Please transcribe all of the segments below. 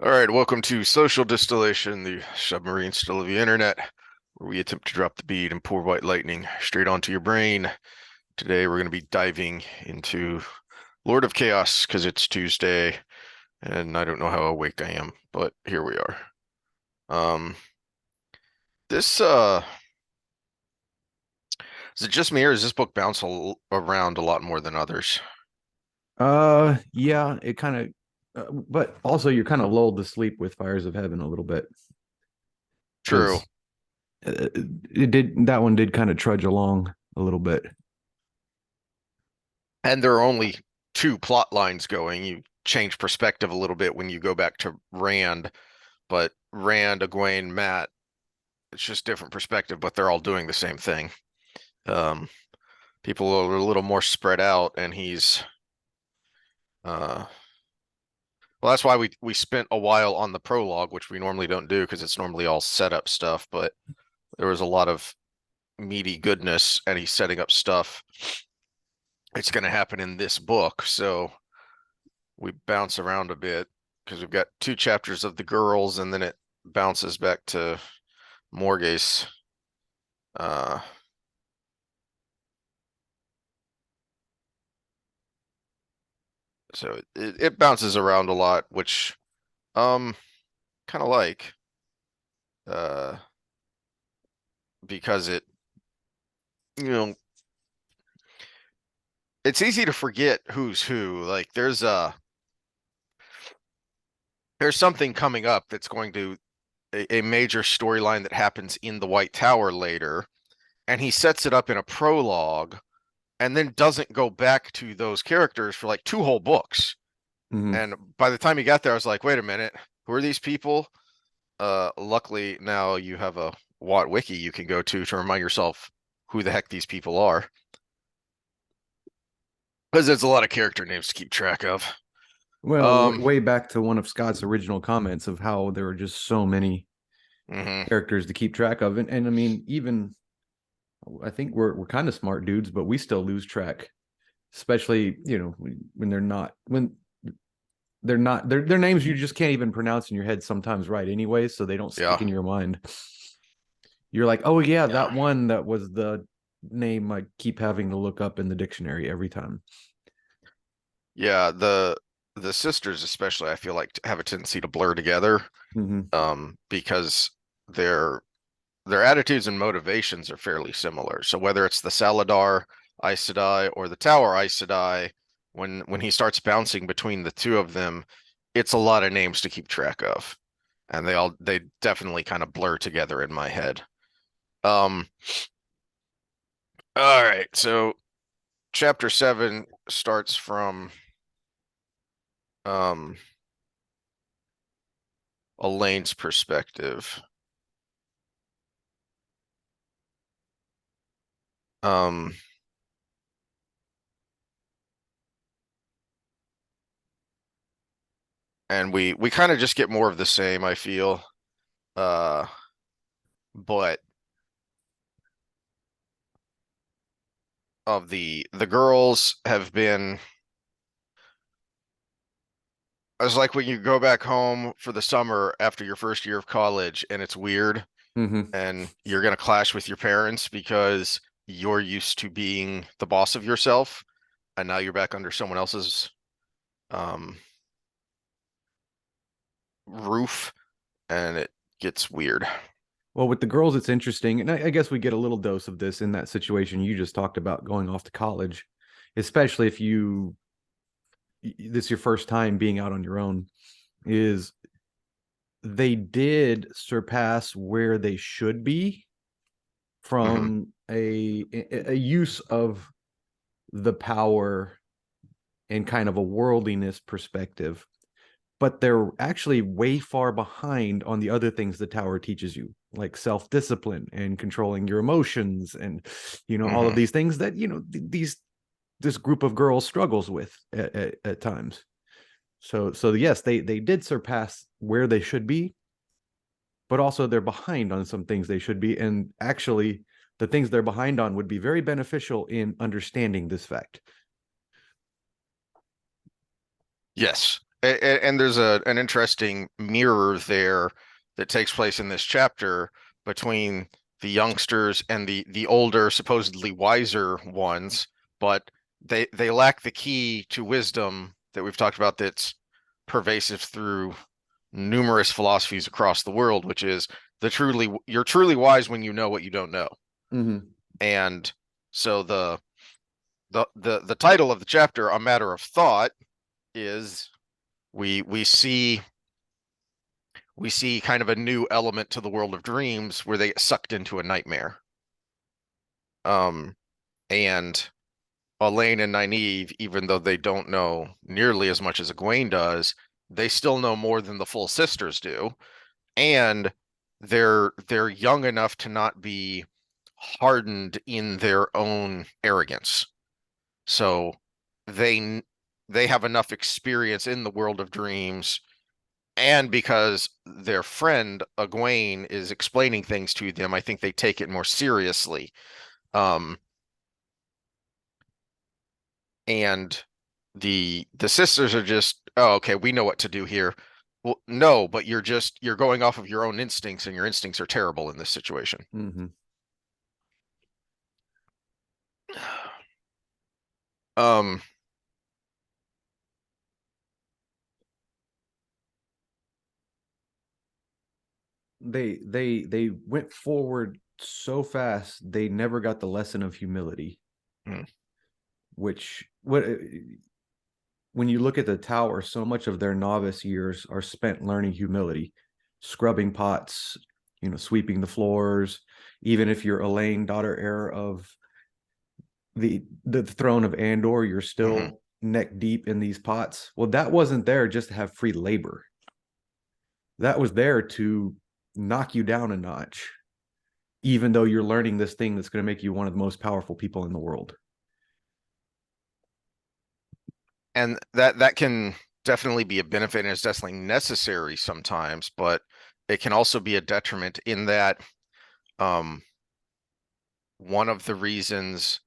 All right, welcome to Social Distillation, the submarine still of the internet, where we attempt to drop the bead and pour white lightning straight onto your brain. Today we're going to be diving into Lord of Chaos because it's Tuesday and I don't know how awake I am, but here we are. Um, this is it just me or does this book bounce around a lot more than others? Yeah, it kind of, but also you're kind of lulled to sleep with Fires of Heaven a little bit True. because it did that one did kind of trudge along a little bit. And there are only two plot lines going. You change perspective a little bit when you go back to Rand, but Rand, Egwene, Matt, it's just different perspective, but they're all doing the same thing. Um, People are a little more spread out, and he's well, that's why we spent a while on the prologue, which we normally don't do because it's normally all setup stuff, but there was a lot of meaty goodness, and he's setting up stuff. It's going to happen in this book, so we bounce around a bit because we've got two chapters of the girls, and then it bounces back to Morgase. Uh, so it bounces around a lot, which um kind of like uh because you know it's easy to forget who's who. Like there's something coming up that's going to a major storyline that happens in the White Tower later, and he sets it up in a prologue and then doesn't go back to those characters for like two whole books. Hmm. And by the time he got there, I was like, wait a minute, who are these people? Luckily now you have a Watt wiki you can go to remind yourself who the heck these people are. Because there's a lot of character names to keep track of. Well, Um, way back to one of Scott's original comments of how there were just so many mhm. characters to keep track of, and I mean, even I think we're kind of smart dudes, but we still lose track, especially when they're not their names you just can't even pronounce in your head sometimes right anyway, so they don't Yeah. stick in your mind. You're like, oh yeah, Yeah. that one that was the name I keep having to look up in the dictionary every time. Yeah, the sisters especially I feel like have a tendency to blur together Hmm. because their their attitudes and motivations are fairly similar. So whether it's the Saladar Aes Sedai or the Tower Aes Sedai, when he starts bouncing between the two of them, it's a lot of names to keep track of. And they definitely kind of blur together in my head. Um, all right, so chapter 7 starts from um Elaine's perspective. Um, and we kind of just get more of the same, I feel. Uh, but of the girls have been it's like when you go back home for the summer after your first year of college and it's weird Hmm. and you're going to clash with your parents because you're used to being the boss of yourself and now you're back under someone else's um roof and it gets weird. Well, with the girls, it's interesting, and I guess we get a little dose of this in that situation you just talked about going off to college, especially if this is your first time being out on your own. Is they did surpass where they should be Hmm. from a use of the power and kind of a worldliness perspective, but they're actually way far behind on the other things the tower teaches you, like self-discipline and controlling your emotions, and all of Hmm. these things that these this group of girls struggles with at times. So yes, they did surpass where they should be, but also they're behind on some things they should be, and actually the things they're behind on would be very beneficial in understanding this fact. Yes. And there's an interesting mirror there that takes place in this chapter between the youngsters and the older, supposedly wiser ones, but they lack the key to wisdom that we've talked about that's pervasive through numerous philosophies across the world, which is you're truly wise when you know what you don't know. Mm-hmm. And so the title of the chapter, A Matter of Thought, is we see kind of a new element to the world of dreams where they get sucked into a nightmare. Um, and Elaine and Nynaeve, even though they don't know nearly as much as Egwene does, they still know more than the full sisters do, and they're young enough to not be hardened in their own arrogance. So they they have enough experience in the world of dreams, and because their friend Egwene is explaining things to them, I think they take it more seriously. Um, and the sisters are just, oh, okay, we know what to do here. Well, no, but you're going off of your own instincts, and your instincts are terrible in this situation. Mm-hmm. Um, They went forward so fast they never got the lesson of humility, mm, which what when you look at the tower, so much of their novice years are spent learning humility, scrubbing pots, sweeping the floors. Even if you're Elaine, daughter heir of the throne of Andor, you're mhm. still neck deep in these pots. Well, that wasn't there just to have free labor. That was there to knock you down a notch, even though you're learning this thing that's going to make you one of the most powerful people in the world. And that can definitely be a benefit, and it's definitely necessary sometimes, but it can also be a detriment in that um, one of the reasons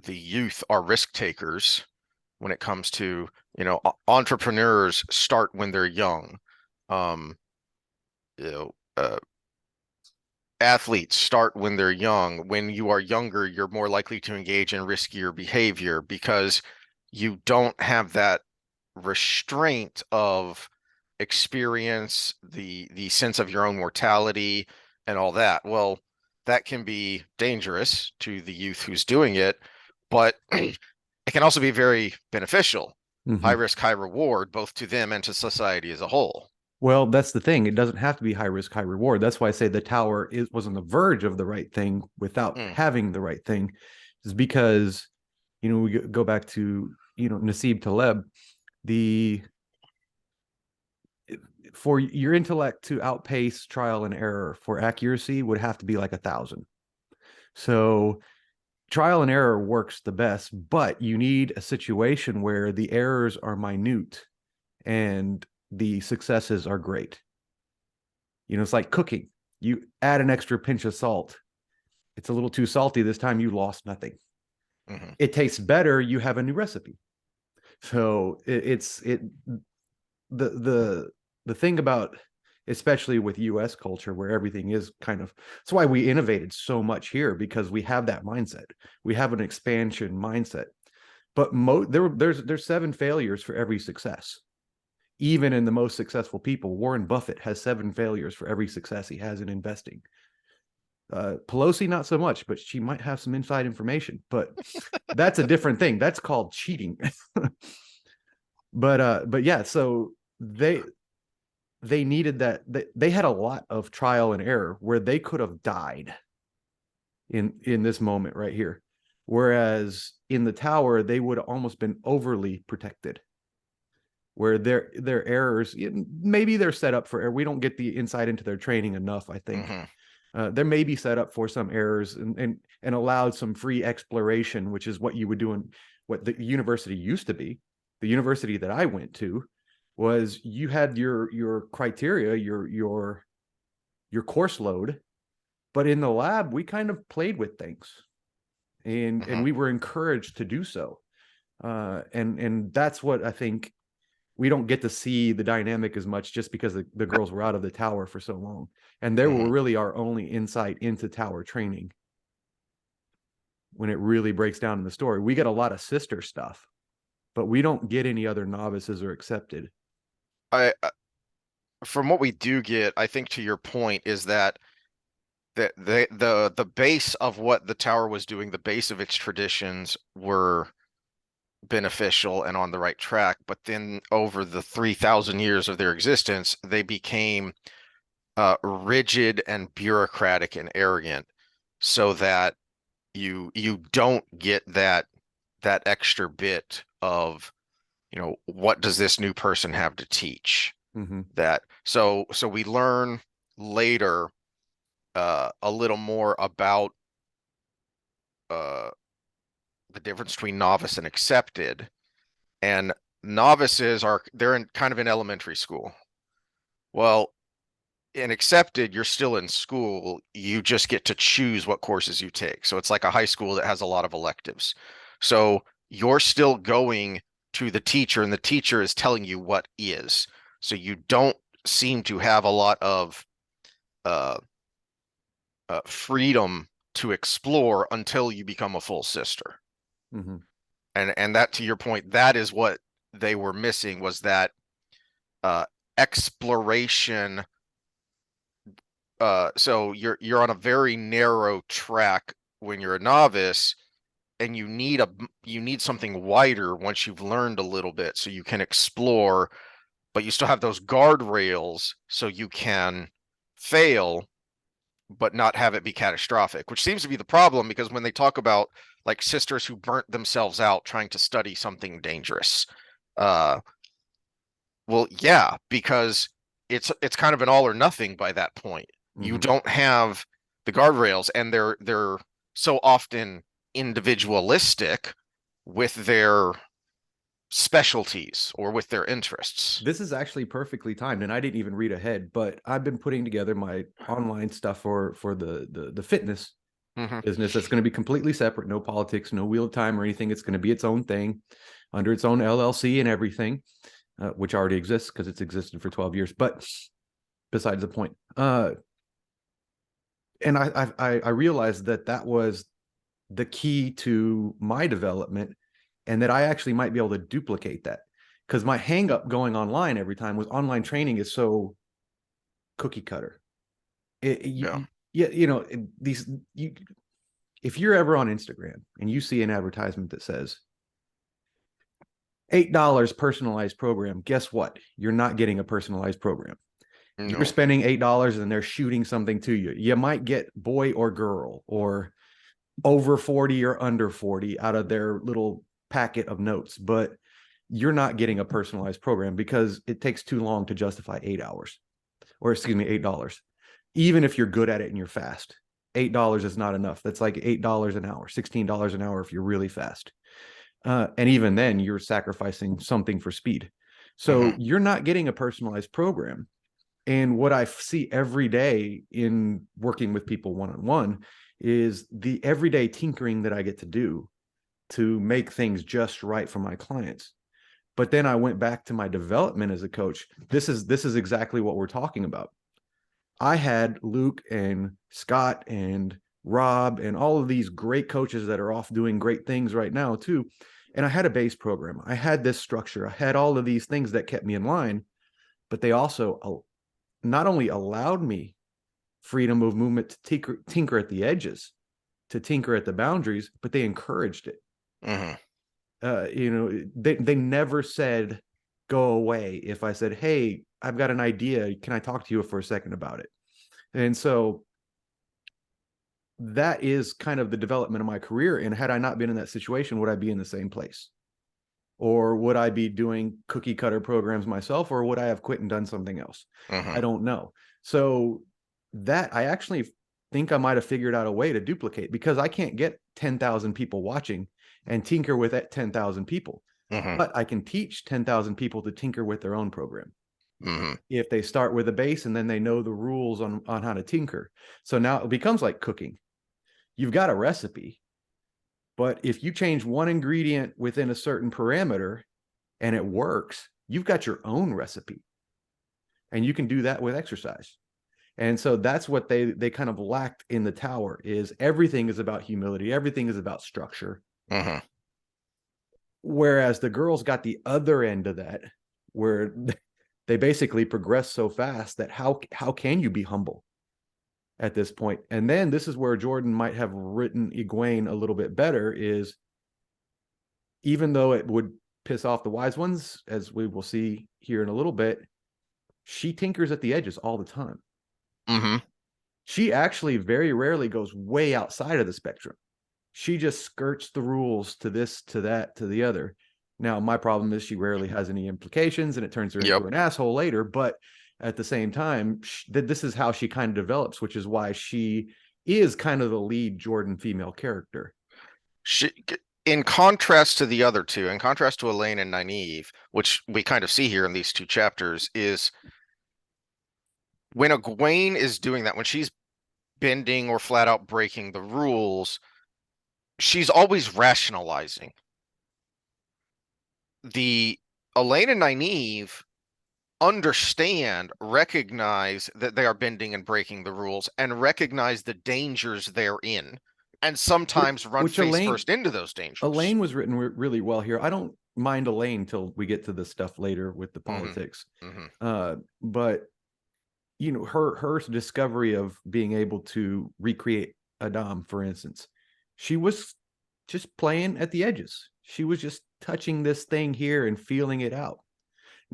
the youth are risk takers when it comes to, entrepreneurs start when they're young. Um, you know, athletes start when they're young. When you are younger, you're more likely to engage in riskier behavior because you don't have that restraint of experience, the sense of your own mortality and all that. Well, that can be dangerous to the youth who's doing it, but it can also be very beneficial. High Mm-hmm. risk, high reward, both to them and to society as a whole. Well, that's the thing. It doesn't have to be high risk, high reward. That's why I say the tower was on the verge of the right thing without Mm, having the right thing, is because we go back to Nasib Taleb. The For your intellect to outpace trial and error for accuracy would have to be like 1,000. So trial and error works the best, but you need a situation where the errors are minute and the successes are great. It's like cooking. You add an extra pinch of salt. It's a little too salty this time, you lost nothing. mhm, It tastes better, you have a new recipe. So it's it the the thing about, especially with US culture where everything is kind of, that's why we innovated so much here, because we have that mindset. We have an expansion mindset. But there's 7 failures for every success. Even in the most successful people, Warren Buffett has 7 failures for every success he has in investing. Pelosi, not so much, but she might have some inside information. But that's a different thing. That's called cheating. But yeah, so they needed that. They had a lot of trial and error where they could have died in this moment right here. Whereas in the tower, they would have almost been overly protected, where their errors, maybe they're set up for error. We don't get the insight into their training enough, I think. mhm, There may be set up for some errors and allowed some free exploration, which is what you would do in what the university used to be. The university that I went to was, you had your criteria, your course load, but in the lab we kind of played with things, and mhm. we were encouraged to do so. And that's what I think we don't get to see the dynamic as much just because the girls were out of the tower for so long. And they were Mhm. really our only insight into tower training when it really breaks down in the story. We get a lot of sister stuff, but we don't get any other novices or accepted. I from what we do get, I think to your point is that the base of what the tower was doing, the base of its traditions were beneficial and on the right track, but then over the 3,000 years of their existence, they became rigid and bureaucratic and arrogant, so that you don't get that extra bit of, what does this new person have to teach? Mm-hmm. That so we learn later a little more about uh the difference between novice and accepted. And novices they're in kind of in elementary school. Well, in accepted, you're still in school. You just get to choose what courses you take. So it's like a high school that has a lot of electives. So you're still going to the teacher, and the teacher is telling you what is. So you don't seem to have a lot of uh, freedom to explore until you become a full sister. Mm-hmm. And that, to your point, that is what they were missing, was that uh, exploration. So you're on a very narrow track when you're a novice, and you need something wider once you've learned a little bit, so you can explore, but you still have those guardrails so you can fail but not have it be catastrophic, which seems to be the problem, because when they talk about like sisters who burnt themselves out trying to study something dangerous, uh, well, yeah, because it's kind of an all or nothing by that point. You Mm-hmm. don't have the guardrails, and they're so often individualistic with their specialties or with their interests. This is actually perfectly timed, and I didn't even read ahead, but I've been putting together my online stuff for the fitness Hmm. business that's going to be completely separate, no politics, no wheel time or anything. It's going to be its own thing under its own LLC and everything, which already exists because it's existed for 12 years. But besides the point, and I realized that that was the key to my development, and that I actually might be able to duplicate that, because my hang up going online every time was online training is so cookie cutter. Yeah. Yeah, these you if you're ever on Instagram and you see an advertisement that says $8 personalized program, guess what? You're not getting a personalized program. You're No. spending $8 and they're shooting something to you. You might get boy or girl or over 40 or under 40 out of their little packet of notes, but you're not getting a personalized program because it takes too long to justify 8 hours, or excuse me, $8. Even if you're good at it and you're fast, $8 is not enough. That's like $8 an hour, $16 an hour if you're really fast. And even then, you're sacrificing something for speed. So Hmm. you're not getting a personalized program. And what I see every day in working with people one on one is the everyday tinkering that I get to do to make things just right for my clients. But then I went back to my development as a coach. This is exactly what we're talking about. I had Luke and Scott and Rob and all of these great coaches that are off doing great things right now too. And I had a base program. I had this structure. I had all of these things that kept me in line, but they also not only allowed me freedom of movement to tinker at the edges, to tinker at the boundaries, but they encouraged it. Hmm. They never said go away if I said, "Hey, I've got an idea. Can I talk to you for a second about it?" And so that is kind of the development of my career. And had I not been in that situation, would I be in the same place? Or would I be doing cookie cutter programs myself? Or would I have quit and done something else? I Hmm. don't know. So that I actually think I might have figured out a way to duplicate, because I can't get 10,000 people watching and tinker with that 10,000 people. Hmm. But I can teach 10,000 people to tinker with their own program Hmm. if they start with a base and then they know the rules on how to tinker. So now it becomes like cooking. You've got a recipe, But if you change one ingredient within a certain parameter and it works, you've got your own recipe. And you can do that with exercise. And so that's what they kind of lacked in the tower is everything is about humility, everything is about structure. Mm-hmm. Whereas the girls got the other end of that, where they basically progress so fast that how can you be humble at this point? And then this is where Jordan might have written Egwene a little bit better is even though it would piss off the wise ones, as we will see here in a little bit, she tinkers at the edges all the time. Mm-hmm. She actually very rarely goes way outside of the spectrum. She just skirts the rules to this, to that, to the other. Now, my problem is she rarely has any implications and it turns her Yep. into an asshole later. But at the same time, this is how she kind of develops, which is why she is kind of the lead Jordan female character. She, in contrast to the other two, in contrast to Elaine and Nynaeve, which we kind of see here in these two chapters, is when Egwene is doing that, when she's bending or flat out breaking the rules, she's always rationalizing. The Elaine and Nynaeve understand, recognize that they are bending and breaking the rules, and recognize the dangers they're in, and sometimes run Which face Elaine first into those dangers. Elaine was written really well here. I don't mind Elaine till we get to the stuff later with the Mm-hmm. politics. Mm-hmm. But you know, her discovery of being able to recreate Adam, for instance, she was just playing at the edges. She was just touching this thing here and feeling it out.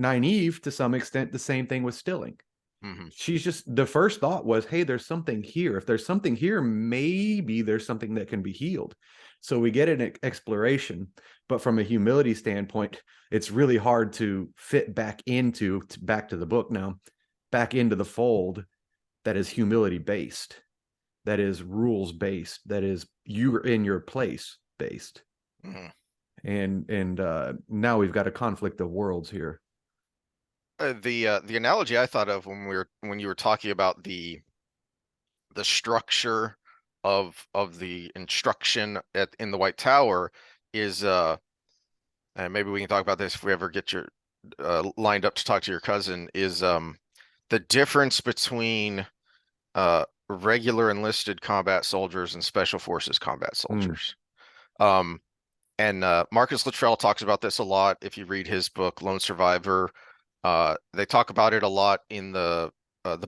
Nynaeve, to some extent, the same thing with Stilling. Mm-hmm. She's just the first thought was, hey, there's something here. If there's something here, maybe there's something that can be healed. So we get an exploration, but from a humility standpoint, it's really hard to fit back to the book now, back into the fold that is humility based, that is rules based, that is you're in your place based. Mm-hmm. And now we've got a conflict of worlds here. The analogy I thought of when you were talking about the structure of the instruction in the White Tower is and maybe we can talk about this if we ever get your lined up to talk to your cousin, is the difference between regular enlisted combat soldiers and special forces combat soldiers. Um, and Marcus Luttrell talks about this a lot. If you read his book Lone Survivor, they talk about it a lot in the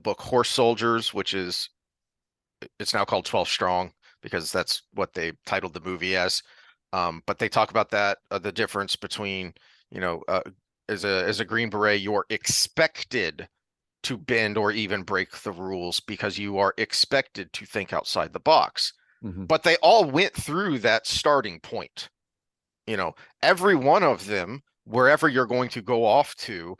book Horse Soldiers, which is it's now called 12 Strong because that's what they titled the movie as. But they talk about that the difference between, you know, as a Green Beret, you're expected to bend or even break the rules because you are expected to think outside the box. Mm-hmm. But they all went through that starting point. You know, every one of them, wherever you're going to go off to,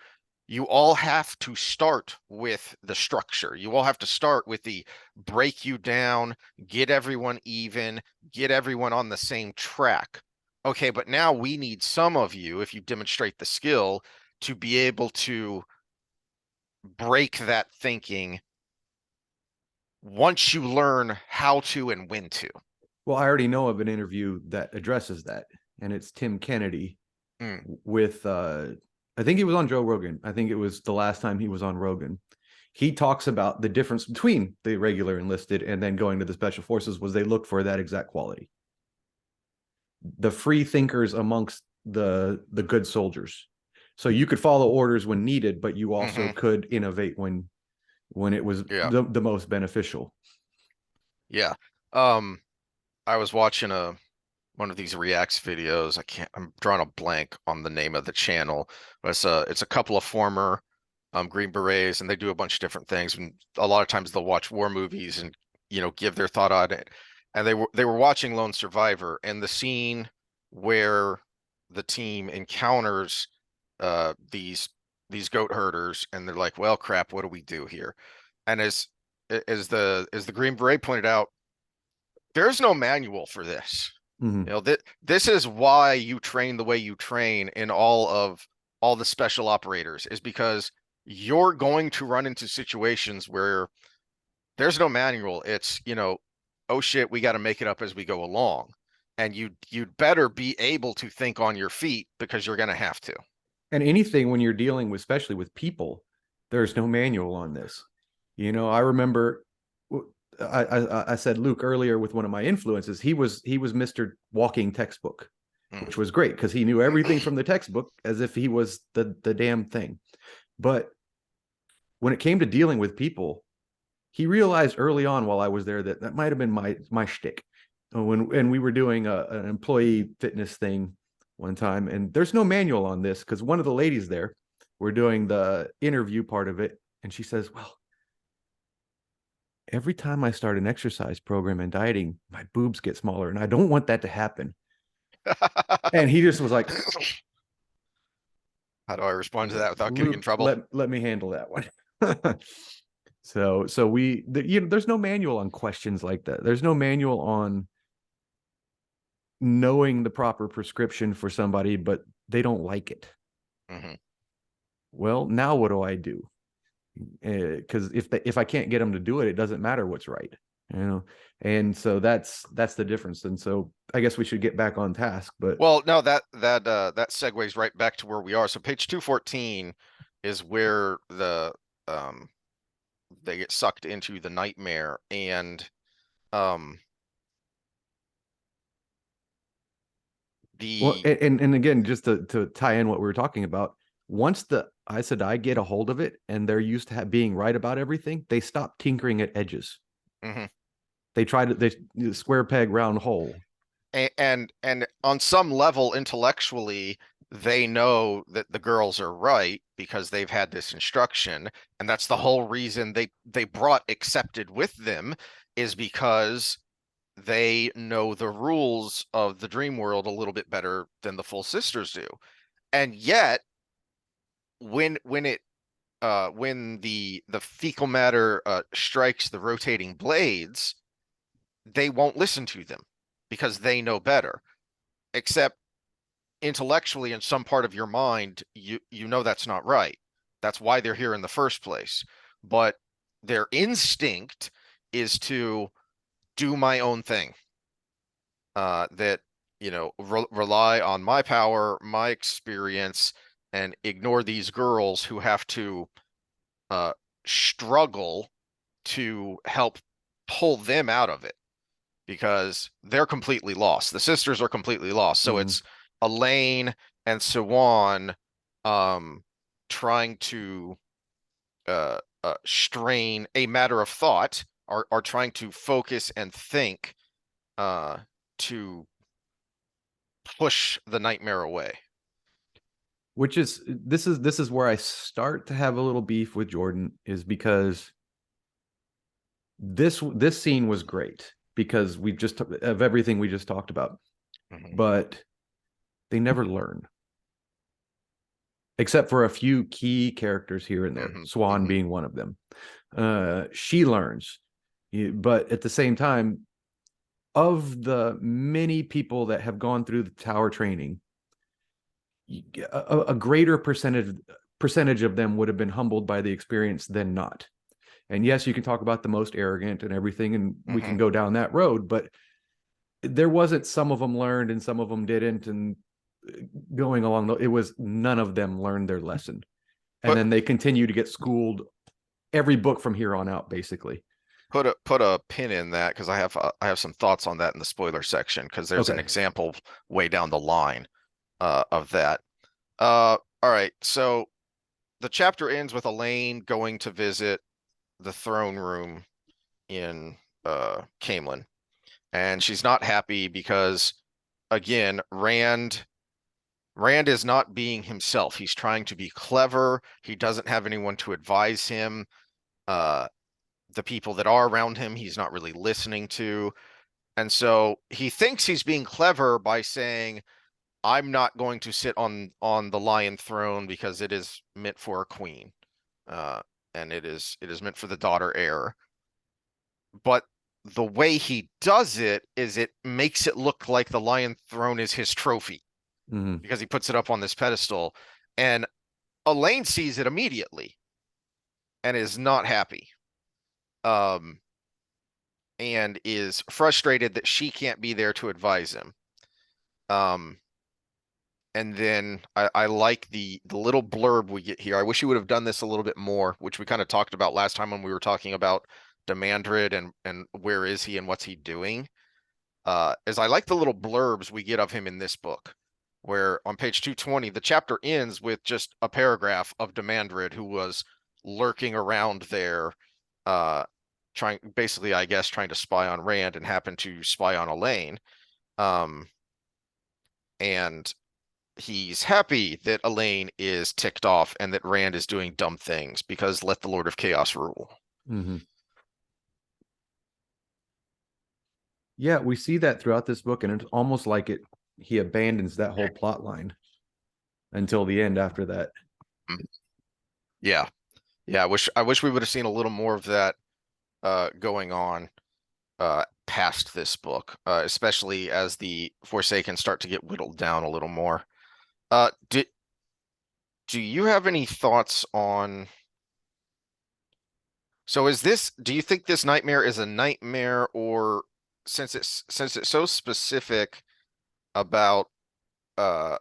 you all have to start with the structure. You all have to start with the break you down, get everyone even, get everyone on the same track. Okay, but now we need some of you, if you demonstrate the skill, to be able to break that thinking once you learn how to and when to. Well, I already know of an interview that addresses that, and it's Tim Kennedy with I think he was on Joe Rogan. I think it was the last time he was on Rogan. He talks about the difference between the regular enlisted and then going to the special forces was they look for that exact quality. The free thinkers amongst the good soldiers. So you could follow orders when needed, but you also could innovate when it was Yeah. the most beneficial. Yeah. I was watching one of these reacts videos. I'm drawing a blank on the name of the channel, but it's a couple of former Green Berets, and they do a bunch of different things. And a lot of times they'll watch war movies and, you know, give their thought on it. And they were watching Lone Survivor, and the scene where the team encounters these goat herders, and they're like, "Well, crap, what do we do here?" And as the Green Beret pointed out, there's no manual for this. Mm-hmm. You know, this is why you train the way you train in all the special operators, is because you're going to run into situations where there's no manual. It's, you know, oh shit, we got to make it up as we go along. And you'd better be able to think on your feet because you're going to have to. And anything when you're dealing with, especially with people, there's no manual on this. I remember I said Luke earlier with one of my influences. He was Mr. Walking Textbook, Mm. which was great because he knew everything from the textbook as if he was the damn thing. But when it came to dealing with people, he realized early on while I was there that that might have been my shtick. When we were doing an employee fitness thing one time, and there's no manual on this because one of the ladies there, we're doing the interview part of it, and she says, "Well, every time I start an exercise program and dieting, my boobs get smaller, and I don't want that to happen." And he just was like, How do I respond to that without getting in "Luke, trouble? let me handle that one." There's no manual on questions like that. There's no manual on knowing the proper prescription for somebody, but they don't like it. Mm-hmm. Well, now what do I do? Because if I can't get them to do it, it doesn't matter what's right, you know. And so that's the difference. And so I guess we should get back on task. But Well, no, that segues right back to where we are. So page 214 is where um they get sucked into the nightmare, and um well, the and again, just to tie in what we were talking about, once the I said I get a hold of it, and they're used to being right about everything, they stop tinkering at edges. Mhm. They try to they square peg round hole. And on some level intellectually they know that the girls are right because they've had this instruction, and that's the whole reason they brought accepted with them, is because they know the rules of the dream world a little bit better than the full sisters do. And yet when it when the fecal matter strikes the rotating blades, they won't listen to them because they know better. Except intellectually, in some part of your mind, you know that's not right. That's why they're here in the first place. But their instinct is to do my own thing. That rely on my power, my experience, and ignore these girls who have to uh, struggle to help pull them out of it because they're completely lost. The sisters are completely lost. So Mm-hmm. it's Elaine and Siwan um, trying to strain a matter of thought, are trying to focus and think uh, to push the nightmare away. Which is this is where I start to have a little beef with Jordan, is because this scene was great because we just of everything we just talked about, Mhm. but they never learn except for a few key characters here and there, Mhm. Swan Mhm. being one of them. She learns, but at the same time, of the many people that have gone through the tower training, a greater percentage of them would have been humbled by the experience than not. And yes, you can talk about the most arrogant and everything, and we can Mhm. go down that road, but there wasn't some of them learned and some of them didn't. And going along, it was none of them learned their lesson. And Put then they continue to get schooled every book from here on out, basically. put a pin in that because I have some thoughts on that in the spoiler section because there's an Okay. example way down the line of that. All right, so the chapter ends with Elaine going to visit the throne room in Camelin, and she's not happy because again, Rand is not being himself. He's trying to be clever. He doesn't have anyone to advise him. Uh, the people that are around him, he's not really listening to. And so he thinks he's being clever by saying, I'm not going to sit on the lion throne because it is meant for a queen. Uh, and it is meant for the daughter heir. But the way he does it is it makes it look like the lion throne is his trophy Mm-hmm. because he puts it up on this pedestal. And Elaine sees it immediately and is not happy. Um, and is frustrated that she can't be there to advise him. Um, and then I like the little blurb we get here. I wish you would have done this a little bit more, which we kind of talked about last time when we were talking about Demandred and where is he and what's he doing. Is I like the little blurbs we get of him in this book, where on page 220, the chapter ends with just a paragraph of Demandred, who was lurking around there, uh, trying, basically, I guess, trying to spy on Rand and happened to spy on Elaine. Um, and he's happy that Elaine is ticked off and that Rand is doing dumb things because let the Lord of Chaos rule. Mm-hmm. Yeah, we see that throughout this book, and it's almost like he abandons that whole plot line until the end after that. Yeah. Yeah, I wish we would have seen a little more of that going on past this book, especially as the Forsaken start to get whittled down a little more. Uh, do do you have any thoughts on? So do you think this nightmare is a nightmare, or since it's so specific about uh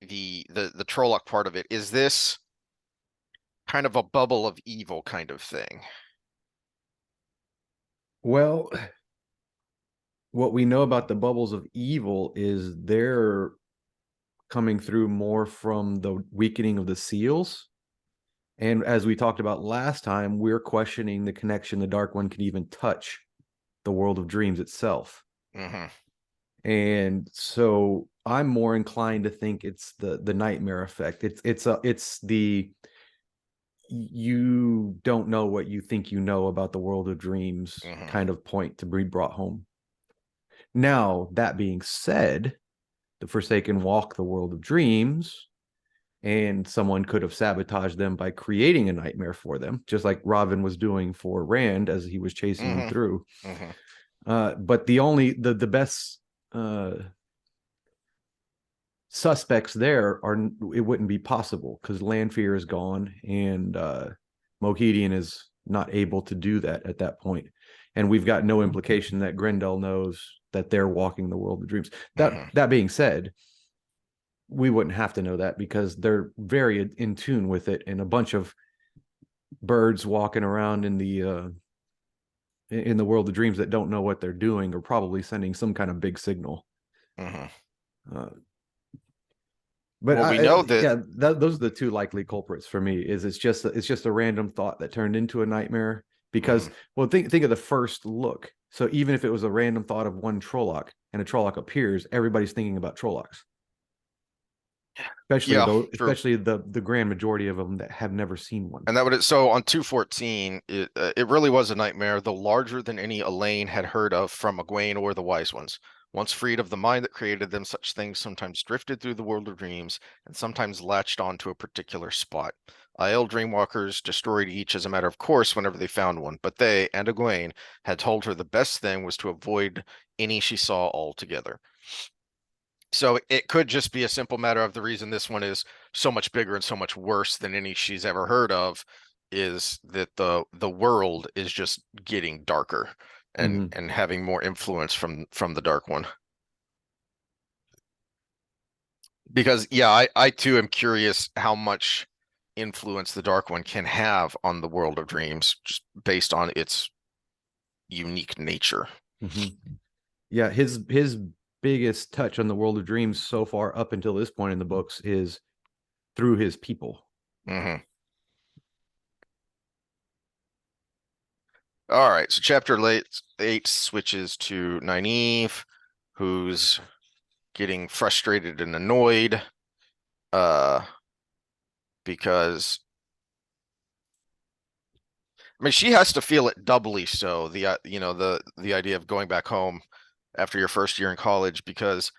the Trolloc part of it, is this kind of a bubble of evil kind of thing? Well, what we know about the bubbles of evil is they're coming through more from the weakening of the seals. And as we talked about last time, we're questioning the connection the Dark One can even touch the world of dreams itself. Mm-hmm. And so I'm more inclined to think it's the nightmare effect. It's the you don't know what you think you know about the world of dreams Mm-hmm. kind of point to be brought home. Now, that being said, the Forsaken walk the world of dreams, and someone could have sabotaged them by creating a nightmare for them, just like Robin was doing for Rand as he was chasing him Mm-hmm. through. Mm-hmm. But the best uh, suspects there are it wouldn't be possible because Lanfear is gone and Moghedian is not able to do that at that point, and we've got no implication that Grendel knows that they're walking the world of dreams. That Mm-hmm. that being said, we wouldn't have to know that because they're very in tune with it, and a bunch of birds walking around in the world of dreams that don't know what they're doing are probably sending some kind of big signal. Mm-hmm. Uh, but Well, we know that. yeah, those are the two likely culprits for me. Is it's just a random thought that turned into a nightmare Mm-hmm. because well think of the first look. So even if it was a random thought of one Trolloc and a Trolloc appears, everybody's thinking about Trollocs, Yeah, true. especially the grand majority of them that have never seen one. And that would so on 214, it really was a nightmare, though larger than any Elaine had heard of from Egwene or the Wise Ones. Once freed of the mind that created them, such things sometimes drifted through the world of dreams and sometimes latched onto a particular spot. Aiel dreamwalkers destroyed each as a matter of course whenever they found one, but they and Egwene had told her the best thing was to avoid any she saw altogether. So it could just be a simple matter of the reason this one is so much bigger and so much worse than any she's ever heard of is that the world is just getting darker and Mm-hmm. and having more influence from the Dark One. Because yeah, I too am curious how much influence the Dark One can have on the world of dreams just based on its unique nature. Mm-hmm. Yeah, his biggest touch on the world of dreams so far up until this point in the books is through his people. Hmm. All right, so chapter eight switches to Nynaeve, who's getting frustrated and annoyed uh because I mean she has to feel it doubly so the idea of going back home after your first year in college because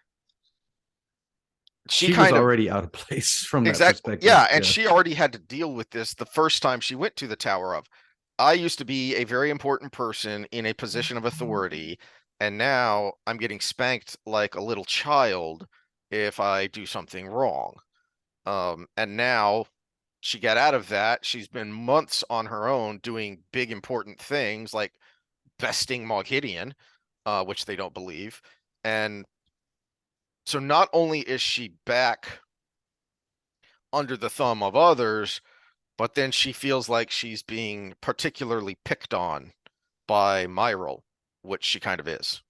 she She was kind of already out of place from that exactly, perspective. yeah, and Yeah. she already had to deal with this the first time she went to the Tower of I used to be a very important person in a position of authority and now I'm getting spanked like a little child if I do something wrong. And now she got out of that. She's been months on her own doing big important things like besting Moghedian. which they don't believe. And so not only is she back under the thumb of others, but then she feels like she's being particularly picked on by Myril, which she kind of is,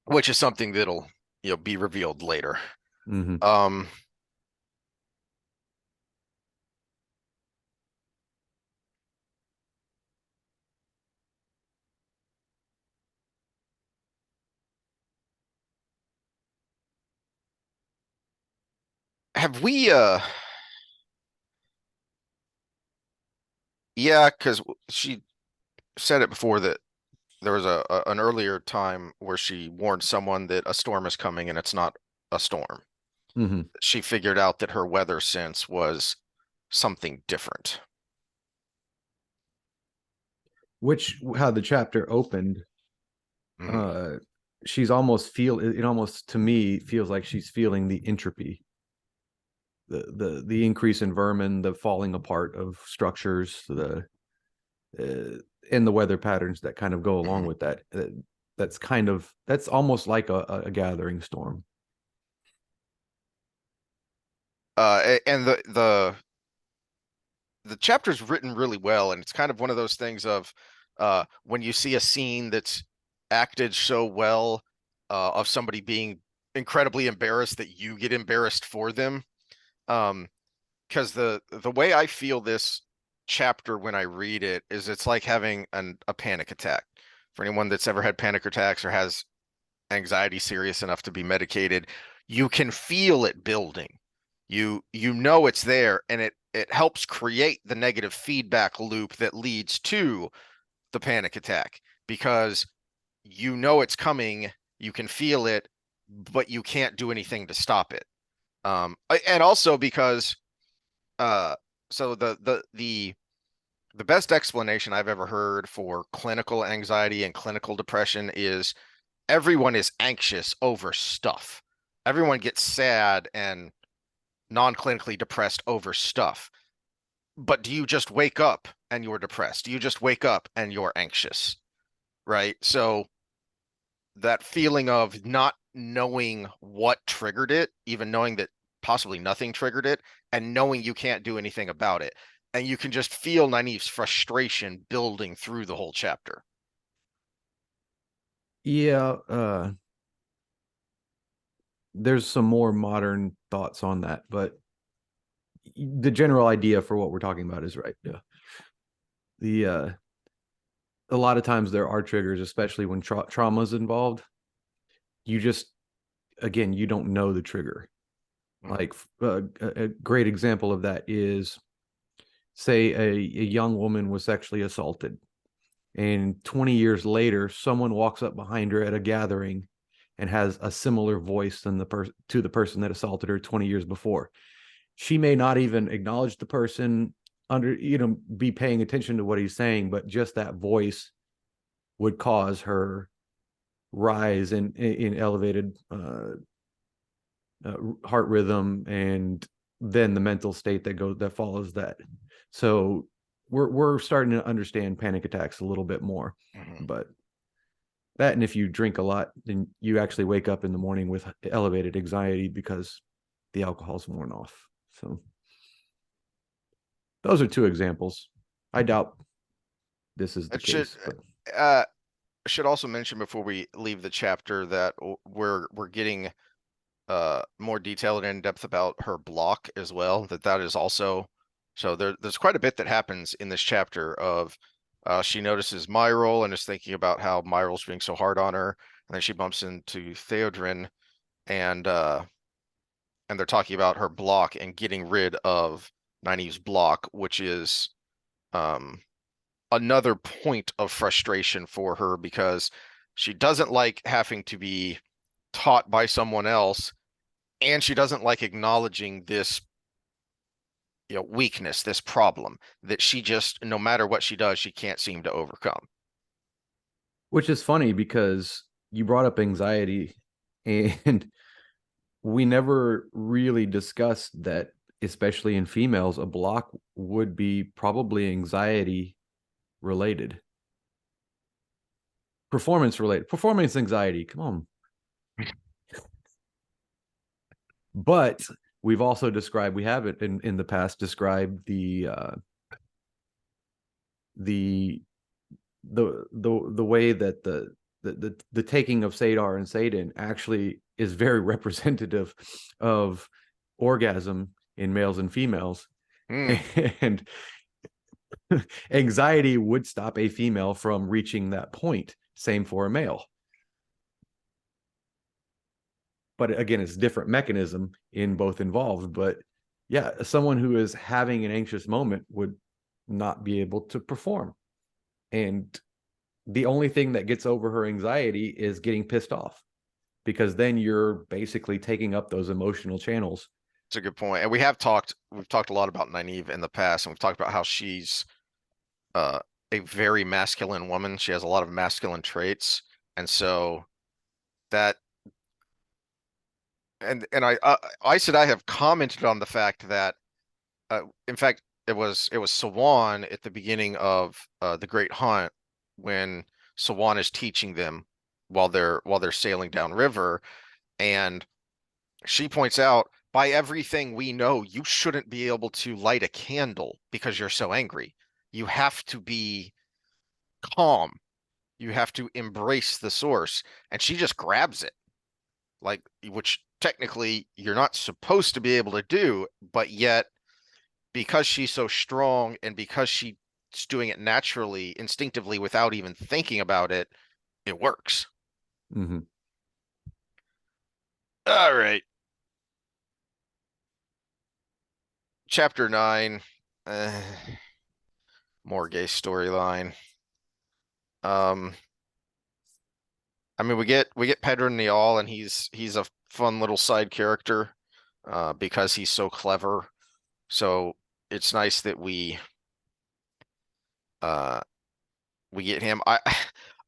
which is something that'll, be revealed later. Mm-hmm. Um, have we, yeah, because she said it before that there was an earlier time where she warned someone that a storm is coming and it's not a storm. Mm-hmm. She figured out that her weather sense was something different. Which how the chapter opened, Mhm. uh she's almost feel it almost to me feels like she's feeling the entropy, the increase in vermin, the falling apart of structures, the uh, and the weather patterns that kind of go along Mhm. with that. That's almost like a gathering storm. And the chapter's written really well, and it's kind of one of those things of when you see a scene that's acted so well, of somebody being incredibly embarrassed that you get embarrassed for them. Um, because the way I feel this chapter when I read it is it's like having a panic attack. For anyone that's ever had panic attacks or has anxiety serious enough to be medicated, you can feel it building. You know it's there, and it helps create the negative feedback loop that leads to the panic attack because you know it's coming, you can feel it, but you can't do anything to stop it. And also because uh so the best explanation I've ever heard for clinical anxiety and clinical depression is everyone is anxious over stuff. Everyone gets sad and non-clinically depressed over stuff. But do you just wake up and you're depressed? Do you just wake up and you're anxious? Right? So that feeling of not knowing what triggered it, even knowing that possibly nothing triggered it, and knowing you can't do anything about it. And you can just feel Nynaeve's frustration building through the whole chapter. Yeah, there's some more modern thoughts on that, but the general idea for what we're talking about is right. Yeah. The A lot of times there are triggers, especially when trauma is involved. You just again, you don't know the trigger. Mhm. Like a great example of that is, say, a young woman was sexually assaulted, and 20 years later, someone walks up behind her at a gathering and has a similar voice than the person that assaulted her 20 years before. She may not even acknowledge the person, be paying attention to what he's saying, but just that voice would cause her rise in elevated heart rhythm, and then the mental state that follows that. So we're starting to understand panic attacks a little bit more, Mhm. but that, and if you drink a lot, then you actually wake up in the morning with elevated anxiety because the alcohol's worn off. So those are two examples. I doubt this is the It should case, but uh should also mention before we leave the chapter that we're getting more detailed and in depth about her block as well. That is also so there's quite a bit that happens in this chapter of she notices Myril and is thinking about how Myril's being so hard on her, and then she bumps into Theodrin and uh and they're talking about her block and getting rid of Nynaeve's block, which is um another point of frustration for her because she doesn't like having to be taught by someone else, and she doesn't like acknowledging this weakness, this problem that she just, no matter what she does, she can't seem to overcome. which is funny because you brought up anxiety, and we never really discussed that, especially in females, a block would be probably anxiety related. Performance related. Performance anxiety. Come on. But we've also described, we have it in the past described the the way that the taking of Sadar and Satan actually is very representative of orgasm in males and females. Hmm. And anxiety would stop a female from reaching that point. Same for a male. But again, it's a different mechanism in both involved. But yeah, someone who is having an anxious moment would not be able to perform. And the only thing that gets over her anxiety is getting pissed off, because then you're basically taking up those emotional channels. It's a good point. And we've talked a lot about Nynaeve in the past, and we've talked about how she's uh, a very masculine woman. She has a lot of masculine traits. And so that, and I said I have commented on the fact that, in fact, it was Sawan at the beginning of the Great Hunt when Sawan is teaching them while they're sailing downriver, and she points out, by everything we know, you shouldn't be able to light a candle because you're so angry. You have to be calm. You have to embrace the source. And she just grabs it, like, which technically you're not supposed to be able to do, but yet because she's so strong and because she's doing it naturally, instinctively, without even thinking about it, it works. Mm-hmm. All right. Chapter 9. Uh, More gay storyline. Um, I mean, we get Pedro Nial, and he's a fun little side character, because he's so clever. So it's nice that uh we get him.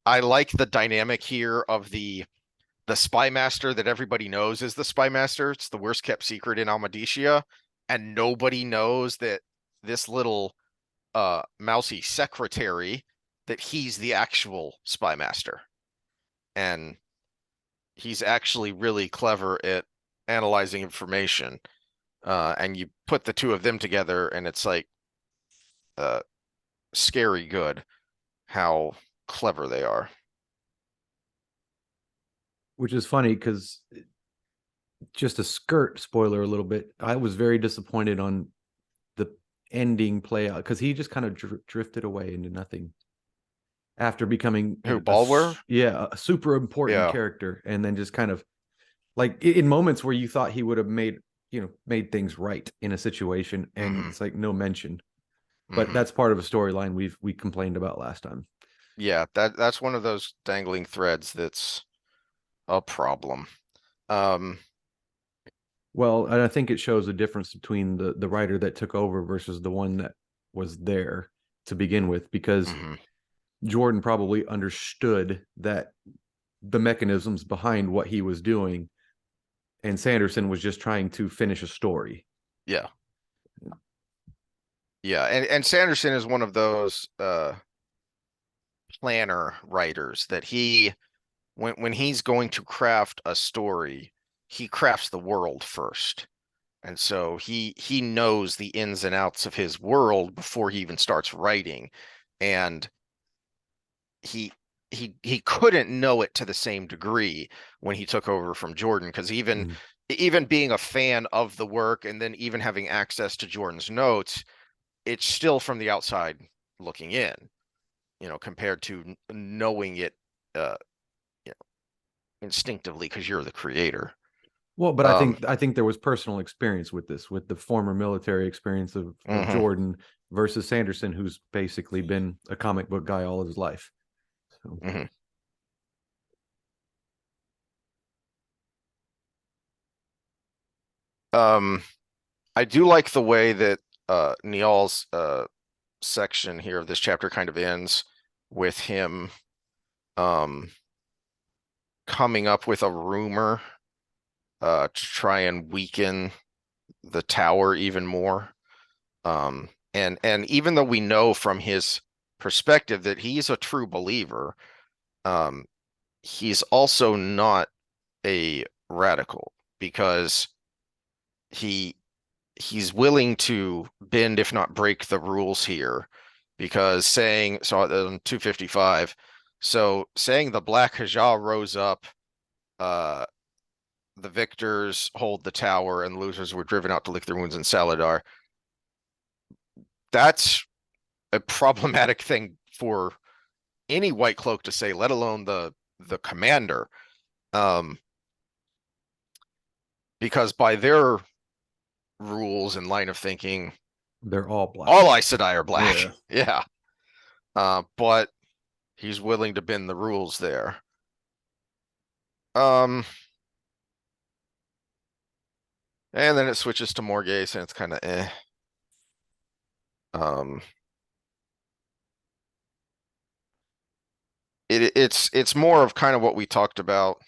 I like the dynamic here of the spy master that everybody knows is the spy master. It's the worst kept secret in Almadesia, and nobody knows that this little mousy secretary, that he's the actual spy master. And he's actually really clever at analyzing information. And you put the two of them together, and it's like uh, scary good how clever they are. Which is funny because, just a skirt spoiler a little bit, I was very disappointed on the ending play out, because he just kind of drifted away into nothing after becoming Who, Balwer? a super important Yeah. character, and then just kind of like in moments where you thought he would have made things right in a situation, and Hmm. it's like no mention. But Hmm. that's part of a storyline we complained about last time. Yeah, that's one of those dangling threads that's a problem. Um, Well, and I think it shows a difference between the writer that took over versus the one that was there to begin with, because mhm. Jordan probably understood that the mechanisms behind what he was doing, and Sanderson was just trying to finish a story. Yeah. Yeah, and Sanderson is one of those planner writers that when he's going to craft a story, he crafts the world first. And so he knows the ins and outs of his world before he even starts writing. And he he couldn't know it to the same degree when he took over from Jordan, because Mm. even being a fan of the work and then even having access to Jordan's notes, it's still from the outside looking in, compared to knowing it uh instinctively because you're the creator. Well, but I Um, think I think there was personal experience with this, with the former military experience of mhm, Jordan versus Sanderson, who's basically been a comic book guy all of his life. So, mhm. Um, I do like the way that Nial's section here of this chapter kind of ends with him um coming up with a rumor to try and weaken the tower even more. And even though we know from his perspective that he's a true believer. He's also not a radical because he he's willing to bend, if not break the rules here, because saying so on 255, so saying the Black Hajah rose up, uh, the victors hold the tower, and the losers were driven out to lick their wounds in Saladar. That's a problematic thing for any white cloak to say, let alone the commander. Um, because by their rules and line of thinking, They're all black. all Aes Sedai are black. Yeah. Yeah. But he's willing to bend the rules there. And then it switches to Morghese, and it's kind of eh. Um, it's more of kind of what we talked about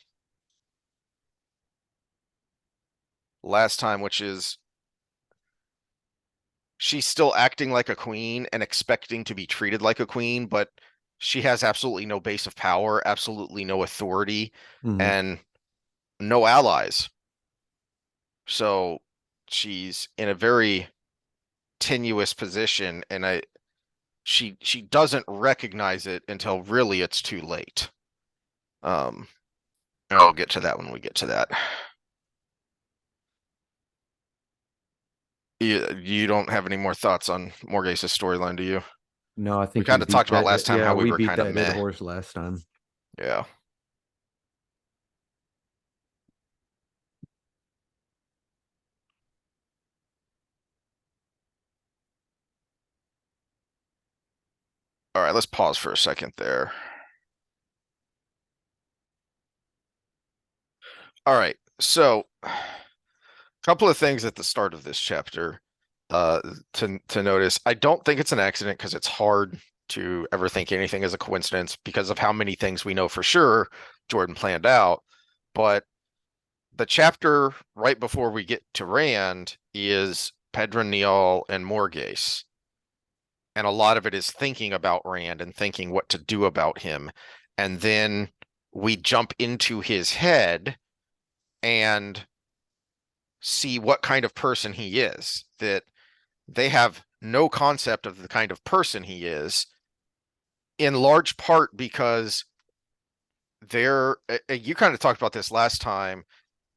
last time, which is she's still acting like a queen and expecting to be treated like a queen, but she has absolutely no base of power, absolutely no authority, and no allies. So she's in a very tenuous position, and she doesn't recognize it until really it's too late. I'll get to that when we get to that. You don't have any more thoughts on Morghese's storyline, do you? No, I We think we kind of beat talked about that. last time Yeah, how we we were beat kind of that dead meh. horse last time. Yeah. All right, let's pause for a second there. All right, so a couple of things at the start of this chapter uh, to notice. I don't think it's an accident because it's hard to ever think anything is a coincidence because of how many things we know for sure Jordan planned out. But the chapter right before we get to Rand is Pedron Nial and Morghese. And a lot of it is thinking about Rand and thinking what to do about him. And then we jump into his head and see what kind of person he is. That they have no concept of the kind of person he is, in large part because they're you kind of talked about this last time,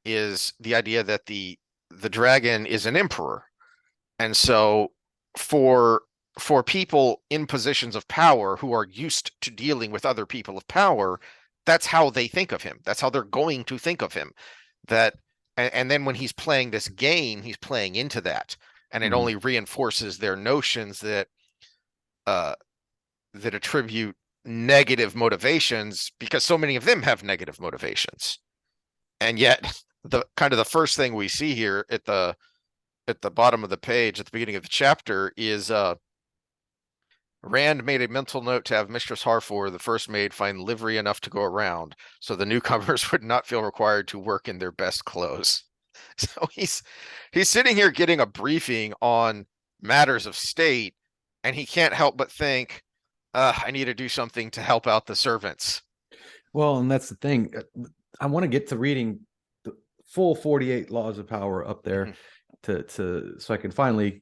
is the idea that the dragon is an emperor. And so for people in positions of power who are used to dealing with other people of power, that's how they think of him. That's how they're going to think of him. That and then when he's playing this game, he's playing into that. And it only reinforces their notions that uh that attribute negative motivations, because so many of them have negative motivations. And yet the kind of the first thing we see here at the bottom of the page at the beginning of the chapter is Rand made a mental note to have Mistress Harfor, the first maid, find livery enough to go around, so the newcomers would not feel required to work in their best clothes. So he's sitting here getting a briefing on matters of state, and he can't help but think, I need to do something to help out the servants. Well, and that's the thing. I want to get to reading the full 48 laws of power up there to so I can finally,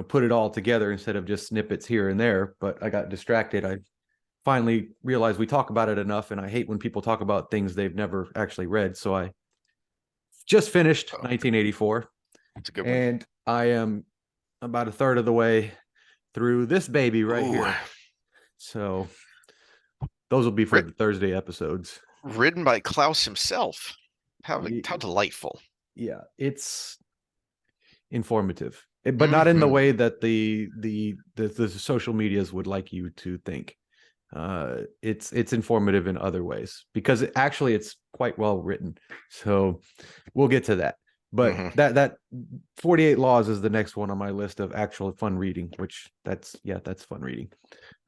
put it all together instead of just snippets here and there. But I got distracted. I finally realized we talk about it enough, and I hate when people talk about things they've never actually read. So I just finished 1984. It's a good one. And I am about a third of the way through this baby right here. So those will be for the Thursday episodes. Written by Klaus himself. How delightful. Yeah, it's informative, but not in the way that the social medias would like you to think. It's informative in other ways because it's quite well written. So we'll get to that. But that 48 Laws is the next one on my list of actual fun reading, which that's fun reading.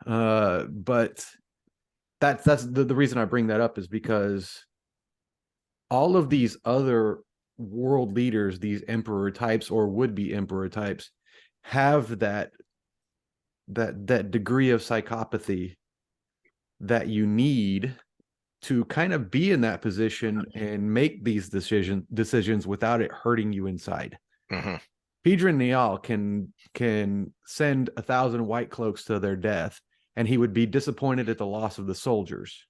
But that's the reason I bring that up is because all of these other world leaders, these emperor types or would-be emperor types, have that that degree of psychopathy that you need to kind of be in that position and make these decisions without it hurting you inside. Hmm. Pedro Nial can send 1,000 white cloaks to their death, and he would be disappointed at the loss of the soldiers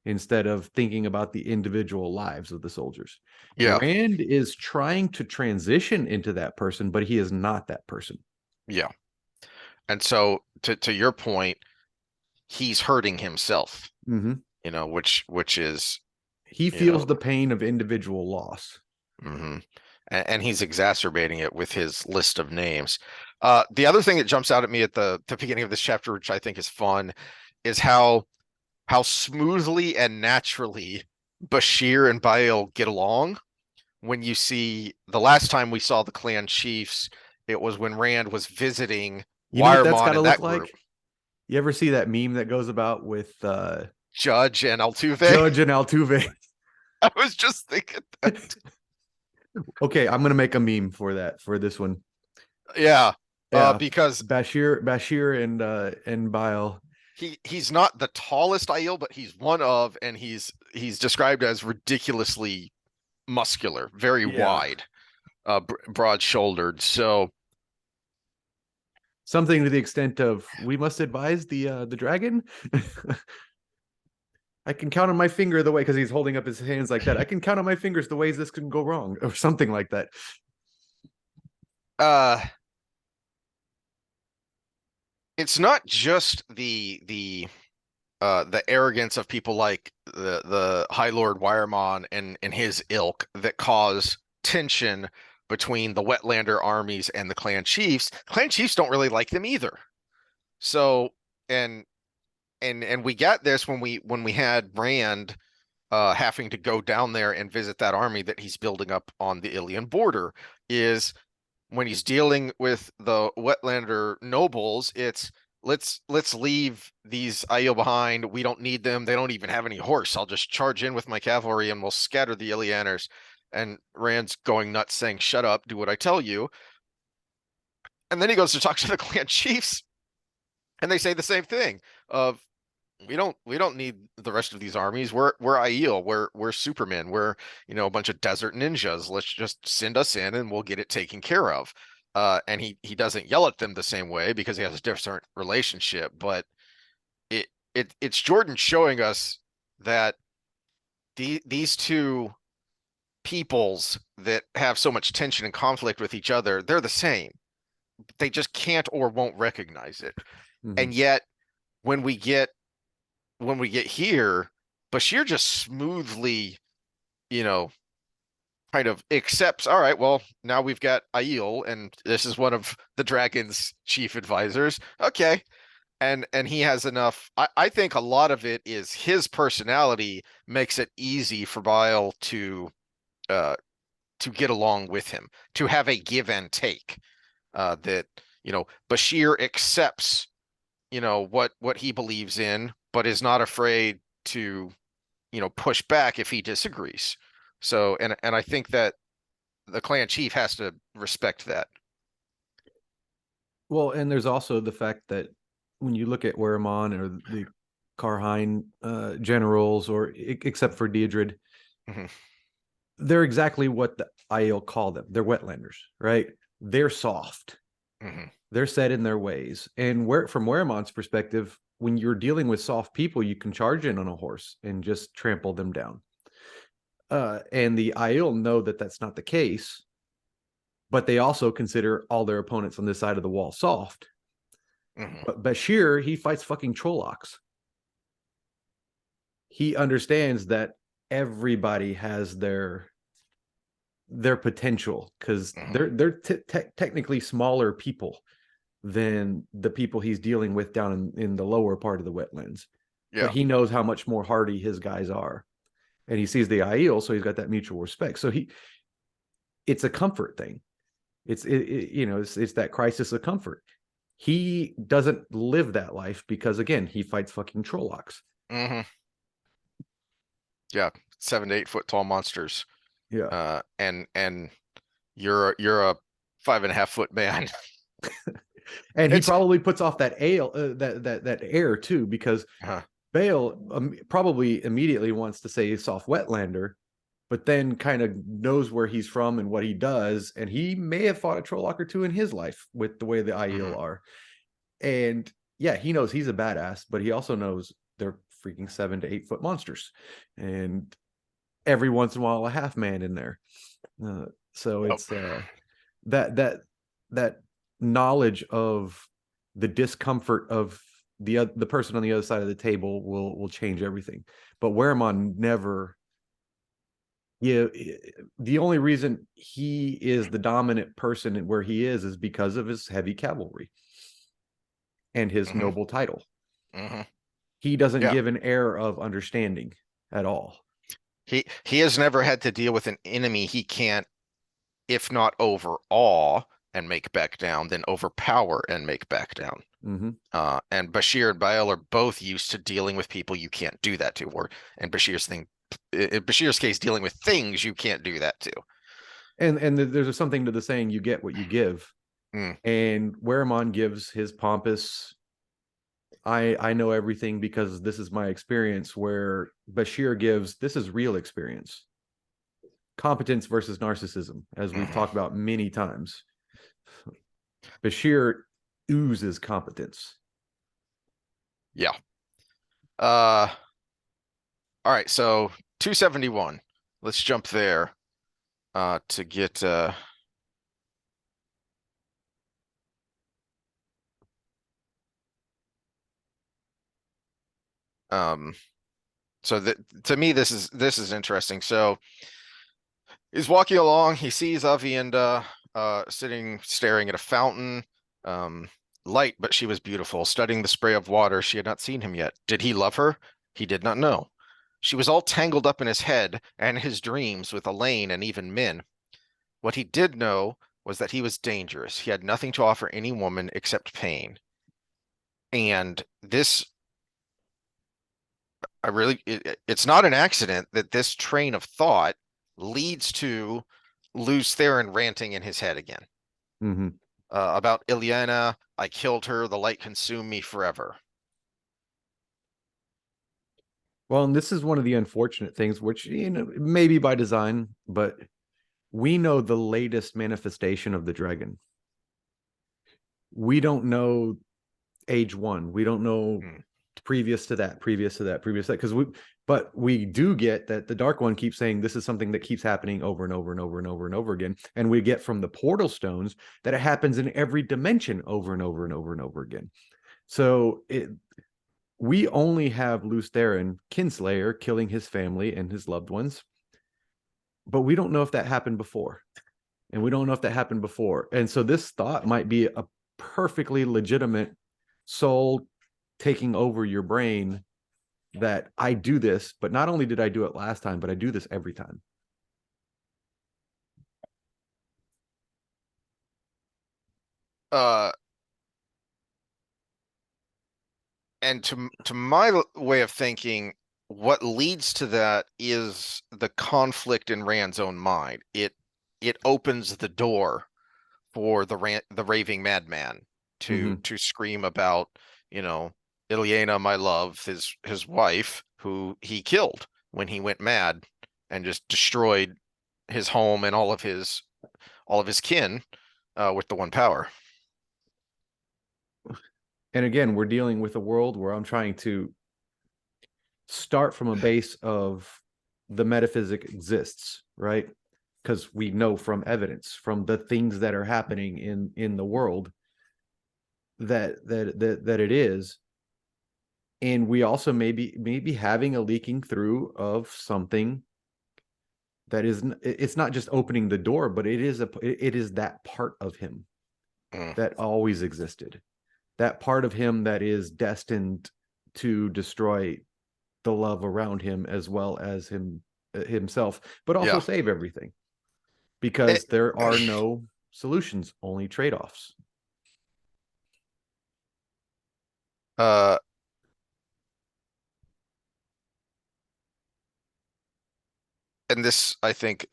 instead of thinking about the individual lives of the soldiers. Yeah. Rand is trying to transition into that person, but he is not that person. Yeah. And so to your point, he's hurting himself, Mm-hmm. which is, He you know, feels the pain of individual loss. hmm and he's exacerbating it with his list of names. The other thing that jumps out at me at the beginning of this chapter, which I think is fun, is how smoothly and naturally Bashere and Bael get along. When you see the last time we saw the clan chiefs, it was when Rand was visiting You know what that's got Wiremon to and look that group, like? You ever see that meme that goes about with Judge and Altuve. Judge and Altuve? I was just thinking that. Okay, I'm gonna make a meme for that for this one. Yeah, Yeah, because Bashir and Bile. he's not the tallest Aiel, but he's one of, and he's described as ridiculously muscular, very Yeah, wide, broad-shouldered. So something to the extent of we must advise the dragon. I can count on my finger the way because he's holding up his hands like that. I can count on my fingers the ways this can go wrong, or something like that. uh it's not just the arrogance of people like the High Lord Wiremon and his ilk that cause tension between the Wetlander armies and the clan chiefs. Clan chiefs don't really like them either. So and and we got this when we had Rand having to go down there and visit that army that he's building up on the Ilian border. Is when he's dealing with the Wetlander nobles, it's let's leave these Aiel behind. We don't need them. They don't even have any horse. I'll just charge in with my cavalry and we'll scatter the Ilianers. And Rand's going nuts saying, "Shut up, do what I tell you." And then he goes to talk to the clan chiefs, and they say the same thing of we don't need the rest of these armies. We're Aiel. We're Supermen. We're a bunch of desert ninjas. Let's just send us in and we'll get it taken care of. And he doesn't yell at them the same way because he has a different relationship. But it's Jordan showing us that these two peoples that have so much tension and conflict with each other, they're the same. They just can't or won't recognize it. Mm-hmm. And yet when we get here, Bashir just smoothly, you know, kind of accepts, all right, well, now we've got Aiel, and this is one of the dragon's chief advisors. Okay. And he has enough. I think a lot of it is his personality makes it easy for Bile uh to get along with him, to have a give and take. That, Bashir accepts, what he believes in, but is not afraid to push back if he disagrees. So and I think that the clan chief has to respect that. Well, and there's also the fact that when you look at Weramon or the Karhine generals, or except for Deidre, Mhm. they're exactly what the Aiel call them. They're wetlanders, right? They're soft. Mhm. They're set in their ways. And from Weramon's perspective, when you're dealing with soft people, you can charge in on a horse and just trample them down. And the Aiel know that that's not the case, but they also consider all their opponents on this side of the wall soft. Mhm. But Bashir, he fights fucking Trollocs. He understands that everybody has their potential because Mhm. they're technically smaller people than the people he's dealing with down in the lower part of the wetlands. But Yeah. he knows how much more hardy his guys are, and he sees the Aiel, so he's got that mutual respect. So it's a comfort thing. It's that crisis of comfort. He doesn't live that life because again, he fights fucking Trollocs. Mhm. Yeah. 7 to 8 foot tall monsters. Yeah. And you're a 5.5 foot man. And he It's probably puts off that that air too, because uh, Bale probably immediately wants to say soft wetlander, but then kind of knows where he's from and what he does, and he may have fought a Trolloc or two in his life with the way the Aiel mhm, are. And yeah, he knows he's a badass, but he also knows they're freaking 7 to 8 foot monsters, and every once in a while a half man in there. So yep, it's that that that knowledge of the discomfort of the person on the other side of the table will change everything. But Weremon never. Yeah, the only reason he is the dominant person where he is because of his heavy cavalry and his mhm, noble title. mhm. He doesn't Yeah. give an air of understanding at all. He has never had to deal with an enemy he can't, if not overawe and make back down, then overpower and make back down. Mm-hmm. And Bashir and Bael are both used to dealing with people you can't do that to, or in Bashir's case, dealing with things you can't do that to. And there's something to the saying, "You get what you give." Mm, And Weremon gives his pompous, I know everything because this is my experience, where Bashir gives, this is real experience. Competence versus narcissism, as we've mhm. talked about many times. Bashir oozes competence. Yeah. Uh, all right. So 271. Let's jump there to get um so that to me this is interesting. So he's walking along. He sees Avienda sitting staring at a fountain. Um, light, but she was beautiful, studying the spray of water. She had not seen him yet. Did he love her? He did not know. She was all tangled up in his head and his dreams with Elaine and even Min. What he did know was that he was dangerous. He had nothing to offer any woman except pain. And this, it's not an accident that this train of thought leads to Lews Therin ranting in his head again. Mm-hmm. About Ilyana, I killed her, the light consumed me forever. Well, and this is one of the unfortunate things, which, maybe by design, but we know the latest manifestation of the dragon. We don't know age one. We don't know Hmm. previous to that, previous to that, previous to that, but we do get that the Dark One keeps saying this is something that keeps happening over and over and over and over and over again, and we get from the portal stones that it happens in every dimension over and over and over and over again. So we only have Lews Therin, Kinslayer, killing his family and his loved ones, but we don't know if that happened before, and we don't know if that happened before, and so this thought might be a perfectly legitimate soul taking over your brain, that I do this, but not only did I do it last time, but I do this every time. Uh, and to my way of thinking, what leads to that is the conflict in Rand's own mind. It opens the door for the raving madman to Mm-hmm. scream about, you know, Ilyana, my love, his wife, who he killed when he went mad and just destroyed his home and all of his kin with the one power. And again, we're dealing with a world where I'm trying to start from a base of the metaphysic exists, right? Because we know from evidence, from the things that are happening in the world, that it is. And we also maybe having a leaking through of something that is, it's not just opening the door, but it is that part of him Mm, that always existed, that part of him that is destined to destroy the love around him as well as himself, but also yeah. save everything, It, because there are no solutions, only trade-offs. uh, and this, I think,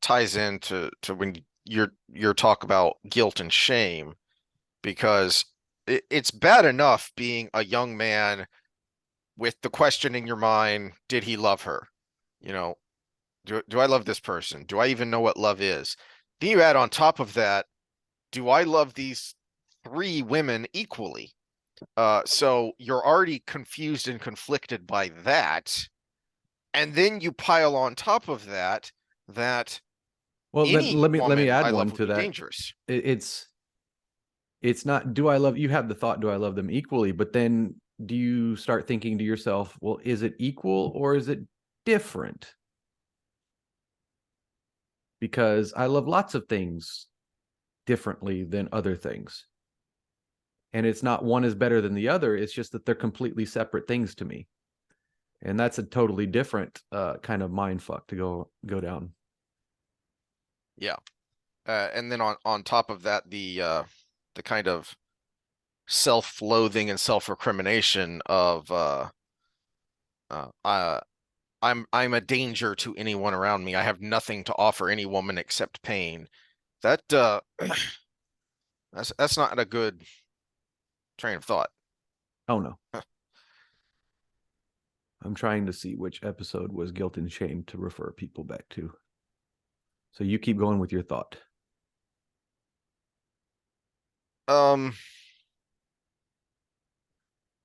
ties into when your talk about guilt and shame, because it's bad enough being a young man with the question in your mind, did he love her? You know, do I love this person? Do I even know what love is? Then you add on top of that, do I love these three women equally? So you're already confused and conflicted by that. And then you pile on top of that that Well, let, any let me woman add I one love would to be that. dangerous. It's not, do I love, you have the thought, do I love them equally? But then do you start thinking to yourself, well, is it equal or is it different? Because I love lots of things differently than other things. And it's not one is better than the other. It's just that they're completely separate things to me. And that's a totally different kind of mind fuck to go down. Yeah. And then on top of that, the kind of self-loathing and self-recrimination of uh, uh I'm a danger to anyone around me. I have nothing to offer any woman except pain. That that's not a good train of thought. Oh no. I'm trying to see which episode was guilt and shame to refer people back to. So you keep going with your thought. Um,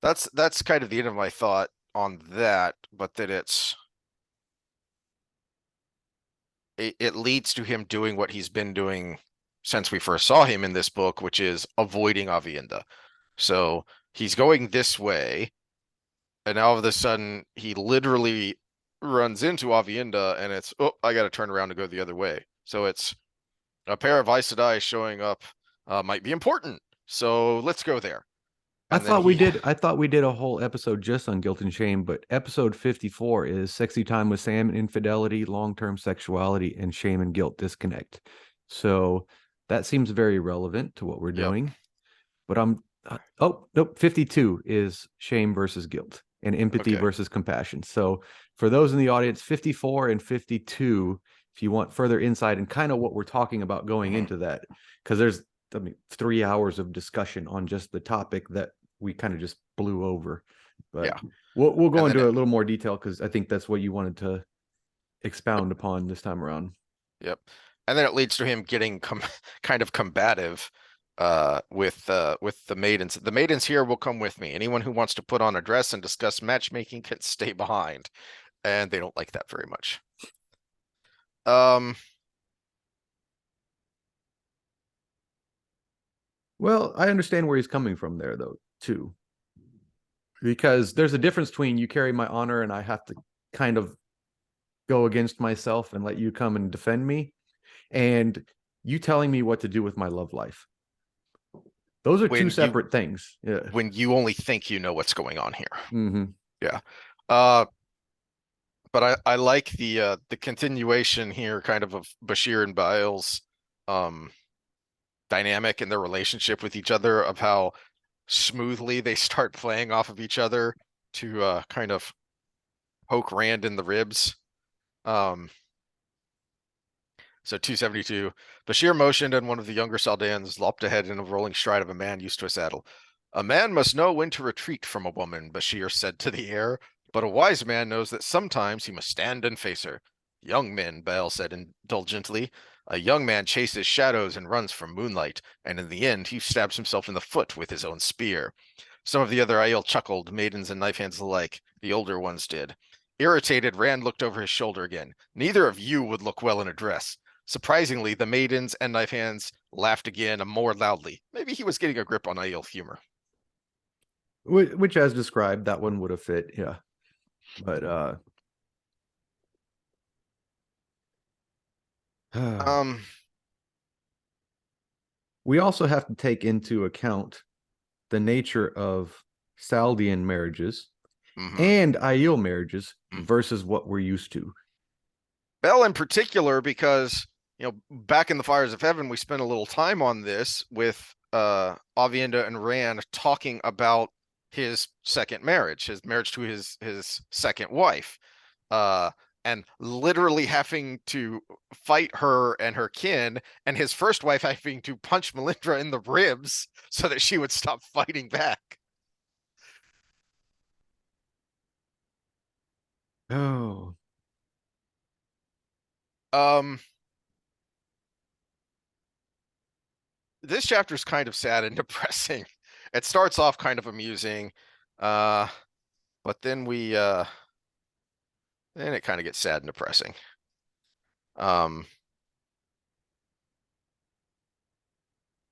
that's kind of the end of my thought on that, but that it leads to him doing what he's been doing since we first saw him in this book, which is avoiding Avienda. So he's going this way, and now all of a sudden he literally runs into Avienda, and it's, oh, I got to turn around to go the other way. So it's a pair of Aes Sedai showing up might be important. So let's go there. I And then thought we he, did. I thought we did a whole episode just on guilt and shame, but episode 54 is sexy time with Sam, infidelity, long-term sexuality, and shame and guilt disconnect. So that seems very relevant to what we're yep, doing. But oh nope, 52 is shame versus guilt and empathy okay. versus compassion. So for those in the audience, 54 and 52, if you want further insight and kind of what we're talking about going Mhm. into that, because there's, I mean, 3 hours of discussion on just the topic that we kind of just blew over. But Yeah. we'll go And then into a little more detail because I think that's what you wanted to expound upon this time around. yep. And then it leads to him getting kind of combative with the maidens. The maidens here will come with me. Anyone who wants to put on a dress and discuss matchmaking can stay behind. And they don't like that very much. Um, Well, I understand where he's coming from there, though, too, because there's a difference between you carry my honor and I have to kind of go against myself and let you come and defend me, and you telling me what to do with my love life. Those are two when you separate things. Yeah. when you only think you know what's going on here. Mm-hmm. Yeah. Uh, but I like the continuation here kind of Bashere and Bael's um dynamic and their relationship with each other, of how smoothly they start playing off of each other to kind of poke Rand in the ribs. Um, so 272. Bashir motioned, and one of the younger Saldans lopped ahead in a rolling stride of a man used to a saddle. A man must know when to retreat from a woman, Bashir said to the air, but a wise man knows that sometimes he must stand and face her. Young men, Bael said indulgently. A young man chases shadows and runs from moonlight, and in the end he stabs himself in the foot with his own spear. Some of the other Aiel chuckled, maidens and knife hands alike. The older ones did. Irritated, Rand looked over his shoulder again. Neither of you would look well in a dress. Surprisingly, the maidens and knife hands laughed again and more loudly. Maybe he was getting a grip on Aiel humor. Which, as described, that one would have fit. Yeah. But Um, we also have to take into account the nature of Saldian marriages mhm. and Aiel marriages Mm. versus what we're used to. Bell in particular, because back in the Fires of Heaven, we spent a little time on this with Avienda and Rand talking about his second marriage, his marriage to his second wife. Uh, and literally having to fight her and her kin, and his first wife having to punch Melindra in the ribs so that she would stop fighting back. Oh, Um, this chapter is kind of sad and depressing. It starts off kind of amusing, but then it kind of gets sad and depressing. Um,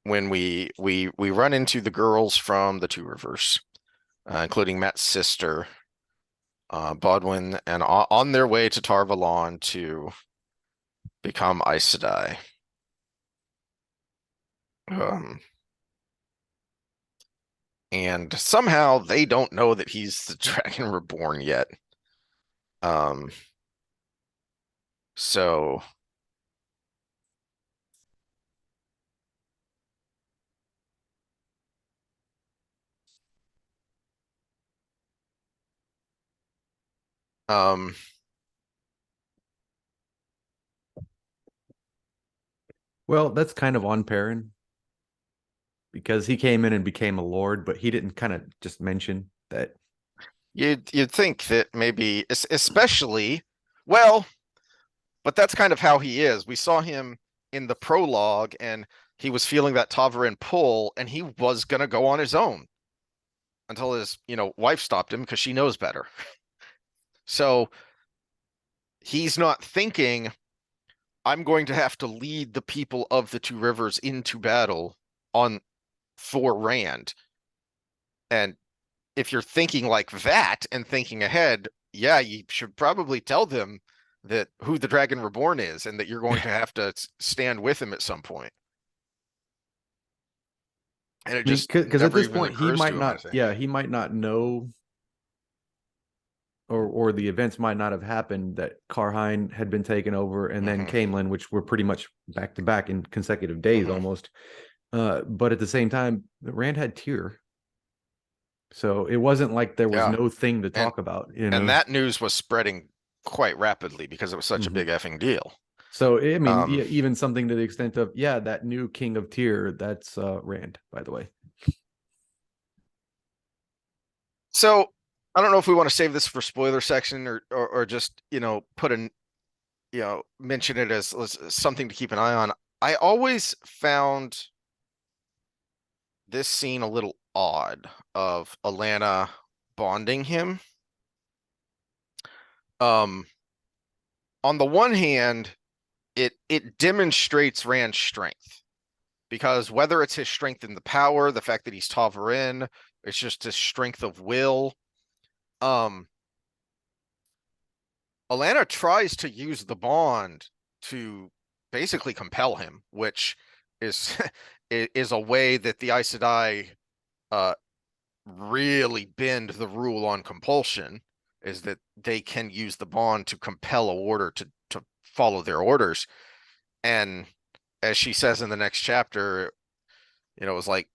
when we run into the girls from the Two Rivers, including Matt's sister, Bodwin, and on their way to Tar Valon to become Aes Sedai. Um, and somehow they don't know that he's the Dragon Reborn yet. Um, so um, well, that's kind of on Perrin because he came in and became a lord, but he didn't kind of just mention that. you'd think that maybe, especially, well, but that's kind of how he is. We saw him in the prologue, and he was feeling that Ta'veren pull, and he was gonna go on his own until his, wife stopped him because she knows better. So he's not thinking, I'm going to have to lead the people of the Two Rivers into battle on for Rand. And if you're thinking like that and thinking ahead, yeah, you should probably tell them that who the Dragon Reborn is and that you're going to have to stand with him at some point. And it I mean, just because at never this even point he occurs might to him, I not, think. yeah, he might not know, or the events might not have happened that Karhine had been taken over, and then Mm-hmm. Caemlyn, which were pretty much back to back in consecutive days Mm-hmm. almost. But at the same time, Rand had Tyr, so it wasn't like there was Yeah. no thing to And talk about, and that news was spreading quite rapidly because it was such a Mhm. big effing deal. So I mean, Um, even something to the extent of, yeah, that new king of Tyr, that's Rand, by the way. so I don't know if we want to save this for spoiler section or just, put in, mention it as something to keep an eye on. I always found this scene a little odd of Alanna bonding him. Um, on the one hand, it demonstrates Rand's strength because whether it's his strength in the power, the fact that he's Ta'veren, it's just his strength of will. Um, Alanna tries to use the bond to basically compel him, which is is a way that the Aes Sedai uh really bend the rule on compulsion, is that they can use the bond to compel a warder to follow their orders. And as she says in the next chapter, it was like,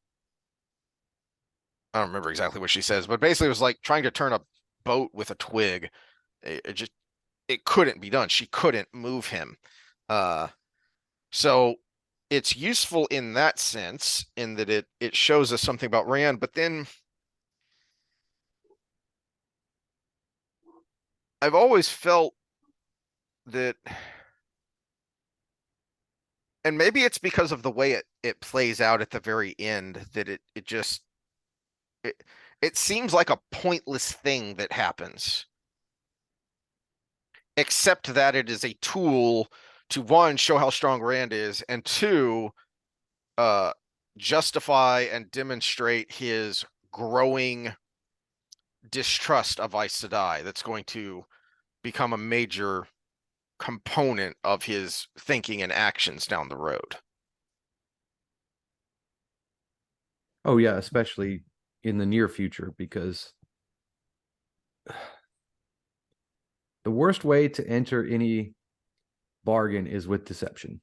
I don't remember exactly what she says, but basically it was like trying to turn a boat with a twig. It just it couldn't be done. She couldn't move him. Uh, so it's useful in that sense, in that it shows us something about Rand. But then I've always felt that, and maybe it's because of the way it plays out at the very end, that it just it, it seems like a pointless thing that happens, except that it is a tool to, one, show how strong Rand is, and two, uh justify and demonstrate his growing distrust of Aes Sedai that's going to become a major component of his thinking and actions down the road. Oh yeah, especially in the near future, because the worst way to enter any bargain is with deception.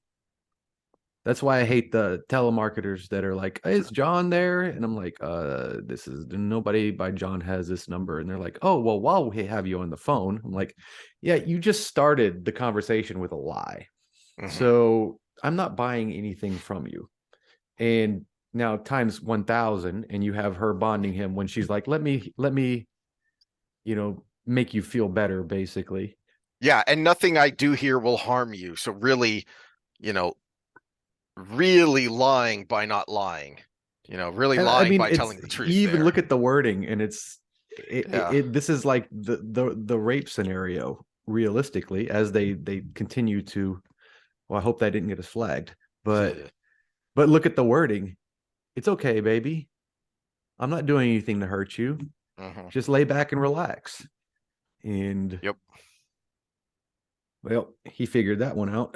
That's why I hate the telemarketers that are like, "Hey, is John there?" And I'm like, this is nobody by John has this number." And they're like, "Oh, well, while we have you on the phone," I'm like, "Yeah, you just started the conversation with a lie. Hmm. So I'm not buying anything from you." And now times 1,000, and you have her bonding him when she's like, let me, make you feel better, basically. Yeah, and nothing I do here will harm you. So really, you know, really lying by not lying. Really And I lying mean, by it's telling the you truth even there. look at the wording, and Yeah. this is like the rape scenario realistically, as they continue to. Well, I hope that didn't get us flagged, but look at the wording. It's okay, baby. I'm not doing anything to hurt you. Hmm. Just lay back and relax. And Yep. well, he figured that one out.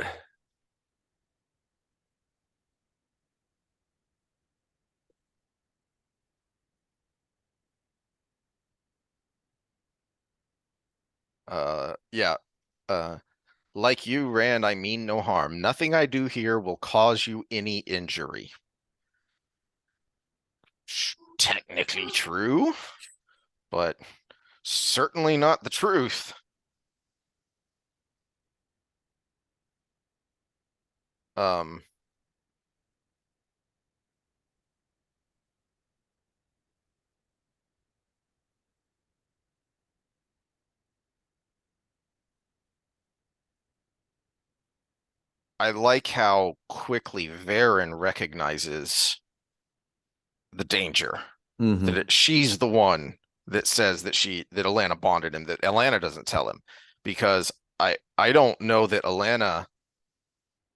Yeah. Uh, like you, Rand, I mean no harm. Nothing I do here will cause you any injury. Technically true, but certainly not the truth. Um, I like how quickly Varen recognizes the danger. Mm-hmm. She's the one that says that Alanna bonded him, that Alanna doesn't tell him. Because I don't know that Alanna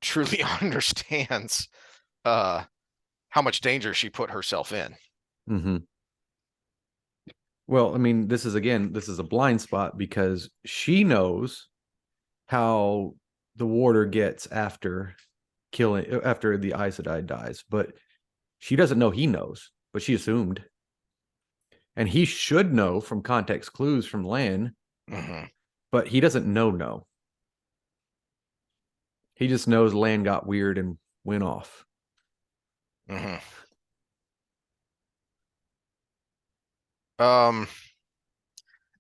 truly understands uh how much danger she put herself in. Mm-hmm. Well, I mean, this is a blind spot because she knows how the warder gets after the Aes Sedai dies, but she doesn't know he knows, but she assumed. And he should know from context clues from Lan, Hmm. but he doesn't know. He just knows Lan got weird and went off. Hmm. Um,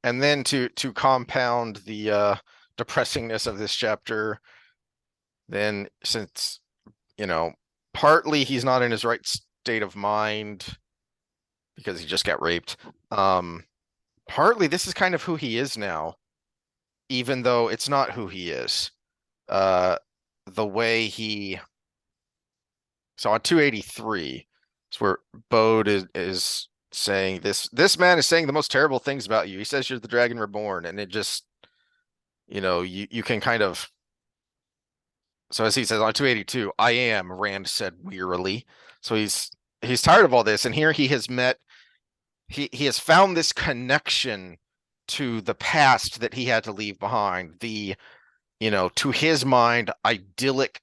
and then to compound the depressingness of this chapter, then since you know, partly he's not in his right state of mind because he just got raped. Um, Partly this is kind of who he is now, even though it's not who he is. Uh, the way he so on 283, it's where Bode is saying this man is saying the most terrible things about you. He says you're the Dragon Reborn, and it just you can kind of so as he says on 282, I am, Rand said wearily. So he's tired of all this, and here he has met he has found this connection to the past that he had to leave behind, to his mind, idyllic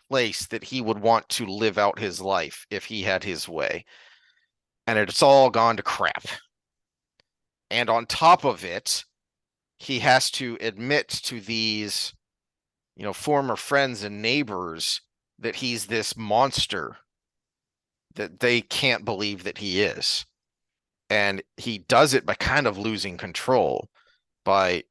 place that he would want to live out his life if he had his way. And it's all gone to crap. And on top of it, he has to admit to these, former friends and neighbors that he's this monster that they can't believe that he is. And he does it by kind of losing control. It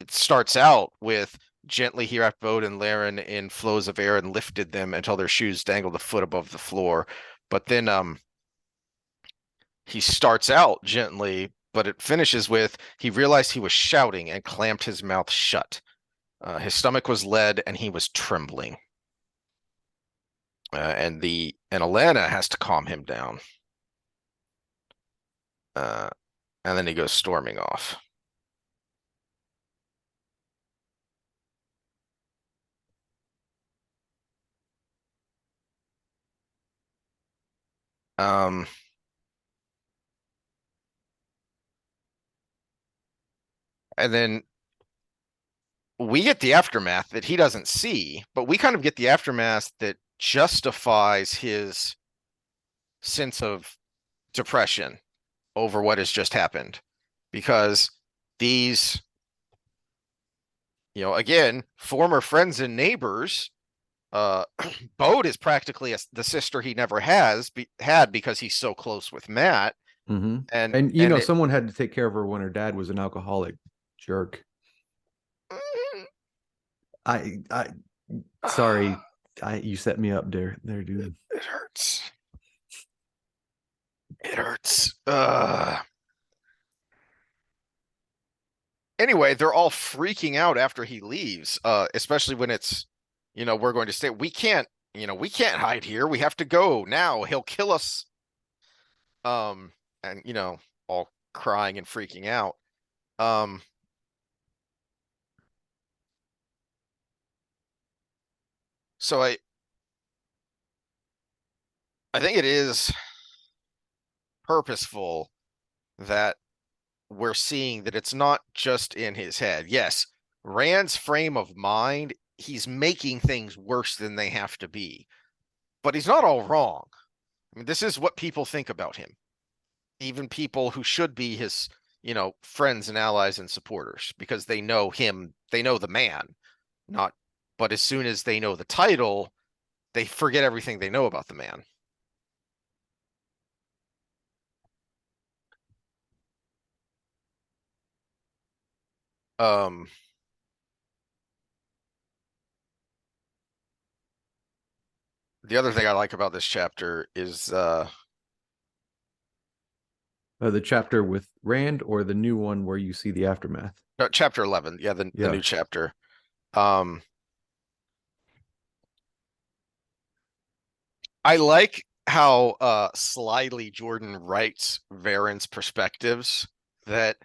starts out with gently he wrapped Bode and Laren in flows of air and lifted them until their shoes dangled a foot above the floor. But then he starts out gently, but it finishes with he realized he was shouting and clamped his mouth shut. His stomach was lead and he was trembling. And Alanna has to calm him down. Uh, and then he goes storming off. Um, and then we get the aftermath that he doesn't see, but we kind of get the aftermath that justifies his sense of depression over what has just happened. Because these, again, former friends and neighbors Bode is practically the sister he never had because he's so close with Matt. Mm-hmm. And And and it, someone had to take care of her when her dad was an alcoholic jerk. I sorry, you set me up there, dude. it hurts. It hurts. Anyway, they're all freaking out after he leaves, especially when it's, we're going to stay. We can't hide here. We have to go now. He'll kill us. Um, and all crying and freaking out. Um, so I think it is purposeful that we're seeing that it's not just in his head. Yes, Rand's frame of mind, he's making things worse than they have to be, but he's not all wrong. I mean, this is what people think about him. Even people who should be his, friends and allies and supporters, because they know him, they know the man, not, but as soon as they know the title, they forget everything they know about the man. Um, the other thing I like about this chapter is The chapter with Rand or the new one where you see the aftermath? chapter 11. Yeah, the Yeah. new chapter. Um, I like how slyly Jordan writes Varen's perspectives, that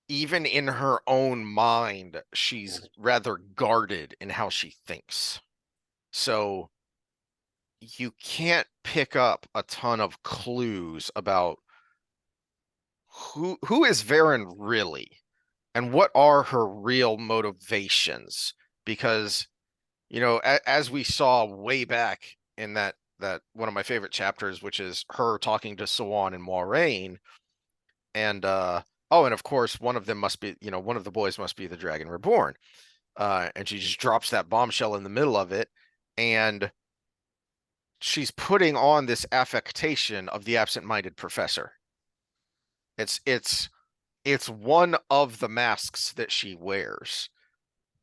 even in her own mind, she's rather guarded in how she thinks. So you can't pick up a ton of clues about who is Varen really, and what are her real motivations, because as we saw way back in that one of my favorite chapters, which is her talking to Sawan and Moiraine, and oh, and of course one of them must be, one of the boys must be the Dragon Reborn, and she just drops that bombshell in the middle of it, and she's putting on this affectation of the absent-minded professor. It's one of the masks that she wears,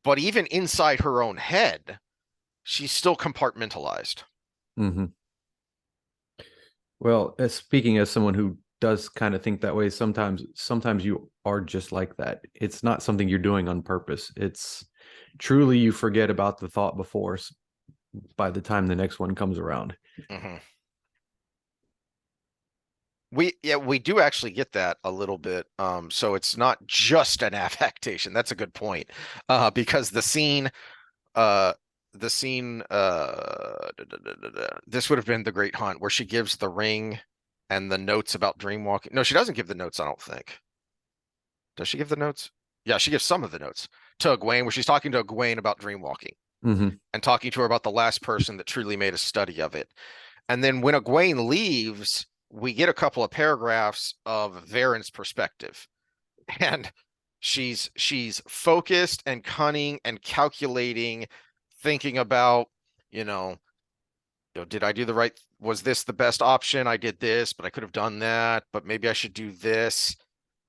but even inside her own head, she's still compartmentalized. Mm-hmm. Well, speaking as someone who does kind of think that way, sometimes you are just like that. It's not something you're doing on purpose. It's truly you forget about the thought before by the time the next one comes around. Mm-hmm. We do actually get that a little bit. So it's not just an affectation. That's a good point. Because uh the scene this would have been the Great Hunt, where she gives the ring and the notes about dreamwalking. No, she doesn't give the notes, I don't think. Does she give the notes? Yeah, she gives some of the notes to Egwene, where she's talking to Egwene about dreamwalking Mm-hmm. and talking to her about the last person that truly made a study of it. And then when Egwene leaves, we get a couple of paragraphs of Varen's perspective. And she's focused and cunning and calculating, thinking about, you know, did I do the right, was this the best option? I did this, but I could have done that, but maybe I should do this.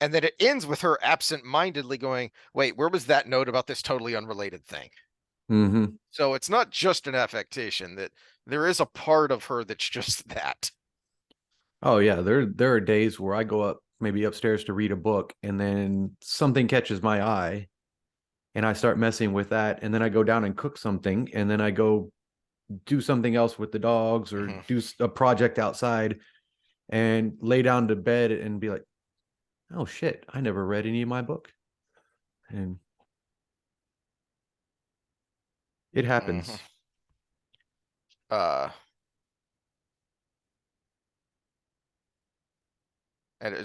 And then it ends with her absent-mindedly going, wait, where was that note about this totally unrelated thing? Mm-hmm. So it's not just an affectation, that there is a part of her that's just that. Oh yeah, there are days where I go up maybe upstairs to read a book and then something catches my eye and I start messing with that and then I go down and cook something and then I go do something else with the dogs or Mhm. do a project outside and lay down to bed and be like, "Oh shit, I never read any of my book." And it Mhm. happens. Uh,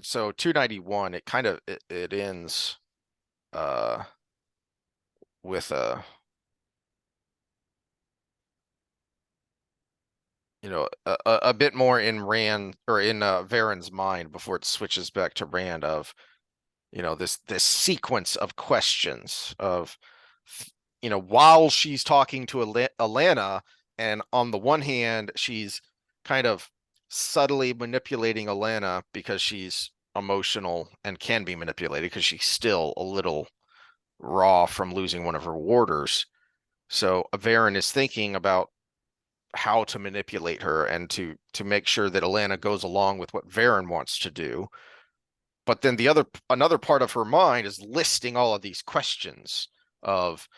so 291, it kind of it ends uh with a bit more in Rand, or in Varen's mind, before it switches back to Rand, of this sequence of questions of while she's talking to Alanna, and on the one hand, she's kind of subtly manipulating Alanna because she's emotional and can be manipulated because she's still a little raw from losing one of her warders. So Varen is thinking about how to manipulate her and to make sure that Alanna goes along with what Varen wants to do. But then another part of her mind is listing all of these questions of,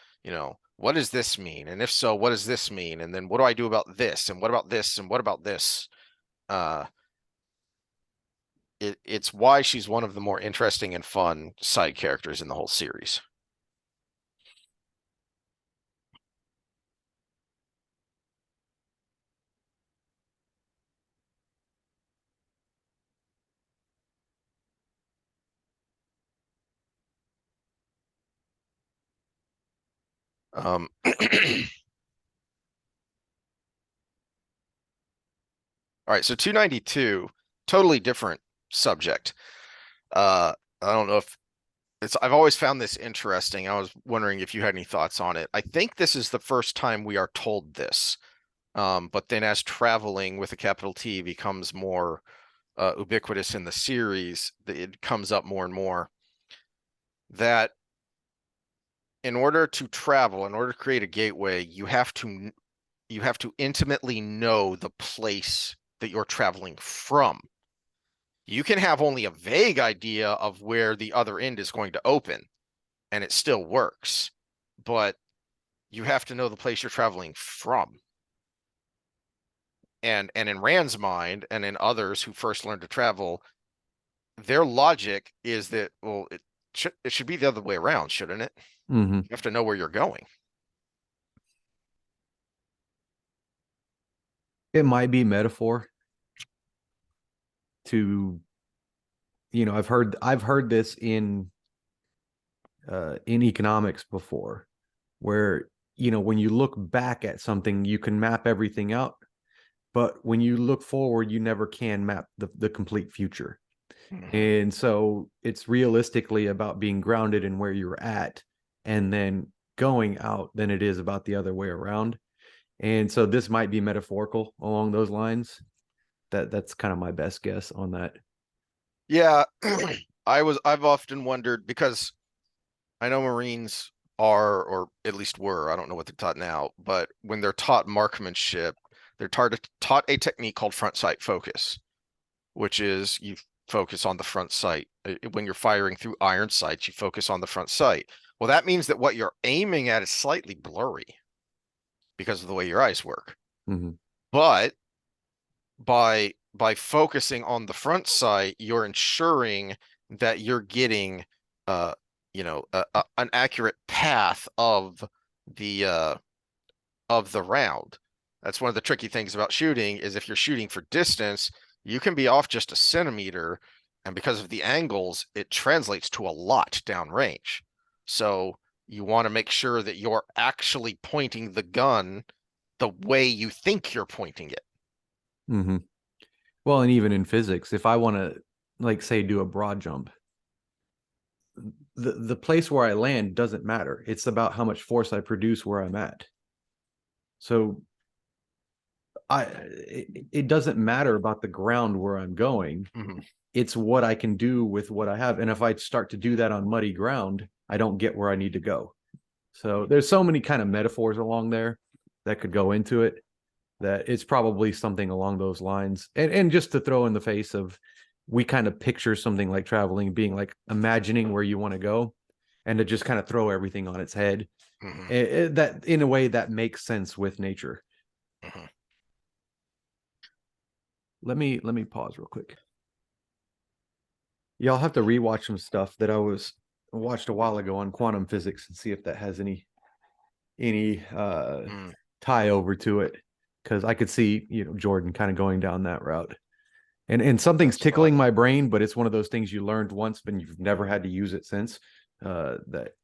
what does this mean? And if so, what does this mean? And then what do I do about this? And what about this? And what about this? It's why she's one of the more interesting and fun side characters in the whole series. All right, so 292, totally different subject. I don't know if I've always found this interesting. I was wondering if you had any thoughts on it. I think this is the first time we are told this. But then as traveling with a capital T becomes more ubiquitous in the series, it comes up more and more that in order to travel, in order to create a gateway, you have to intimately know the place that you're traveling from. You can have only a vague idea of where the other end is going to open, and it still works, but you have to know the place you're traveling from. And in Rand's mind, and in others who first learned to travel, their logic is that, well, it should be the other way around, shouldn't it? Mm-hmm. You have to know where you're going. It might be metaphor to, I've heard this in economics before, where when you look back at something, you can map everything out, but when you look forward, you never can map the complete future. Mm-hmm. And so it's realistically about being grounded in where you're at and then going out than it is about the other way around. And so this might be metaphorical along those lines. That's kind of my best guess on that. Yeah, I've often wondered because I know Marines are, or at least were, I don't know what they're taught now, but when they're taught marksmanship, they're taught a technique called front sight focus, which is you focus on the front sight. When you're firing through iron sights, you focus on the front sight. Well, that means that what you're aiming at is slightly blurry because of the way your eyes work. Mm-hmm. But by focusing on the front sight, you're ensuring that you're getting uh an accurate path the of the round. That's one of the tricky things about shooting is if you're shooting for distance, you can be off just a centimeter, and because of the angles, it translates to a lot downrange. So you want to make sure that you're actually pointing the gun the way you think you're pointing it. Mm-hmm. Well, and even in physics, if I want to, like, say, do a broad jump, the place where I land doesn't matter. It's about how much force I produce where I'm at. So it doesn't matter about the ground where I'm going. Mm-hmm. It's what I can do with what I have. And if I start to do that on muddy ground, I don't get where I need to go. So there's so many kind of metaphors along there that could go into it, that it's probably something along those lines. And just to throw in the face of, we kind of picture something like traveling being like imagining where you want to go, and to just kind of throw everything on its head. Mm-hmm. That in a way that makes sense with nature. Mm-hmm. Let me pause real quick. Yeah, I'll have to rewatch some stuff that I watched a while ago on quantum physics and see if that has any Mm. tie over to it, because I could see Jordan kind of going down that route. And something's That's tickling fun. my brain, but it's one of those things you learned once, but you've never had to use it since. That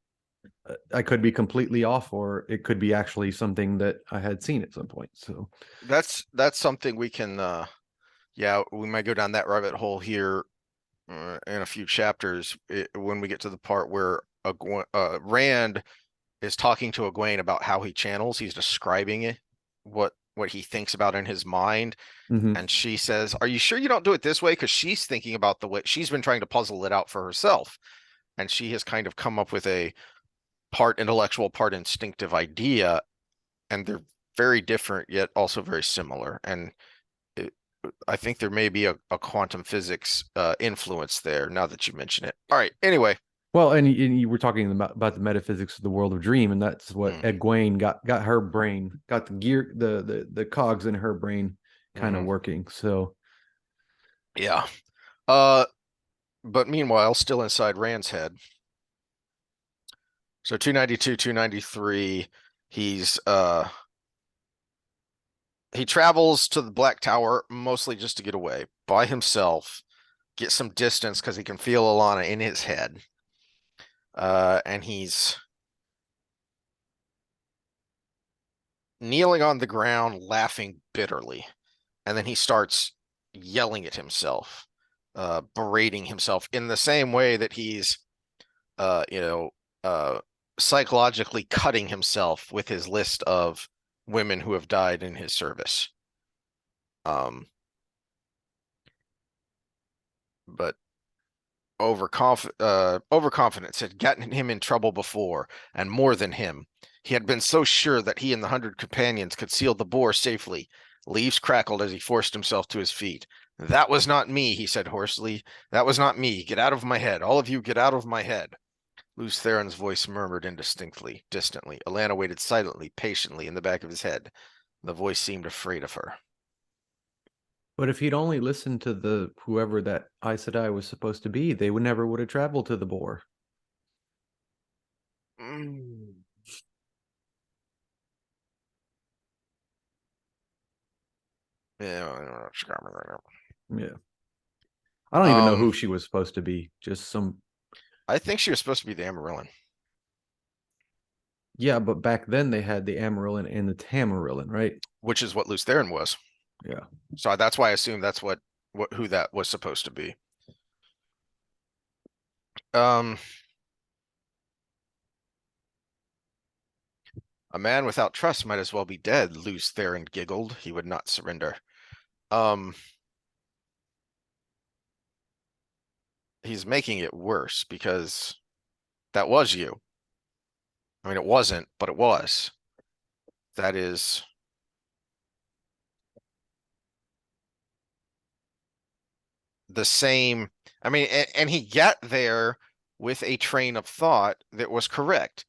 I could be completely off, or it could be actually something that I had seen at some point. So, That's something we can yeah, we might go down that rabbit hole here in a few chapters when we get to the part where Rand is talking to Egwene about how he channels. He's describing it, what he thinks about in his mind. Hmm. And she says, "Are you sure you don't do it this way?" Because she's thinking about the way she's been trying to puzzle it out for herself. And she has kind of come up with a part intellectual, part instinctive idea. And they're very different, yet also very similar. And it, I think there may be a quantum physics influence there now that you mention it. All right. Anyway. Well, and you were talking about the metaphysics of the world of dream, and that's what Mm, Egwene got her brain, got the gear, the cogs in her brain kind of mhm. working. So, Yeah. Uh, but meanwhile, still inside Rand's head. So 292, 293, he's he travels to the Black Tower mostly just to get away by himself, get some distance because he can feel Alanna in his head. And he's kneeling on the ground, laughing bitterly. And then he starts yelling at himself, berating himself in the same way that he's, uh, you know, uh, psychologically cutting himself with his list of women who have died in his service. Um, but overconfidence had gotten him in trouble before, and more than him. He had been so sure that he and the 100 companions could seal the bore safely. Leaves crackled as he forced himself to his feet. "That was not me," he said hoarsely. "That was not me. Get out of my head. All of you, get out of my head." Lews Theron's voice murmured indistinctly, distantly. Alanna waited silently, patiently, in the back of his head. The voice seemed afraid of her. but if he'd only listened to the whoever that Aes Sedai was supposed to be, they would have traveled to the Boar. Mm. Yeah, Yeah, I don't even know um, who she was supposed to be. Just some. I think she was supposed to be the Amarillan. Yeah, but back then they had the Amarillan and the Tamarillan, right? Which is what Lews Theron was. Yeah. So that's why I assume that's what who that was supposed to be. Um, a man without trust might as well be dead, Lews Theron giggled. He would not surrender. Um, he's making it worse because that was you. I mean, it wasn't, but it was. That is the same. I mean, and he got there with a train of thought that was correct.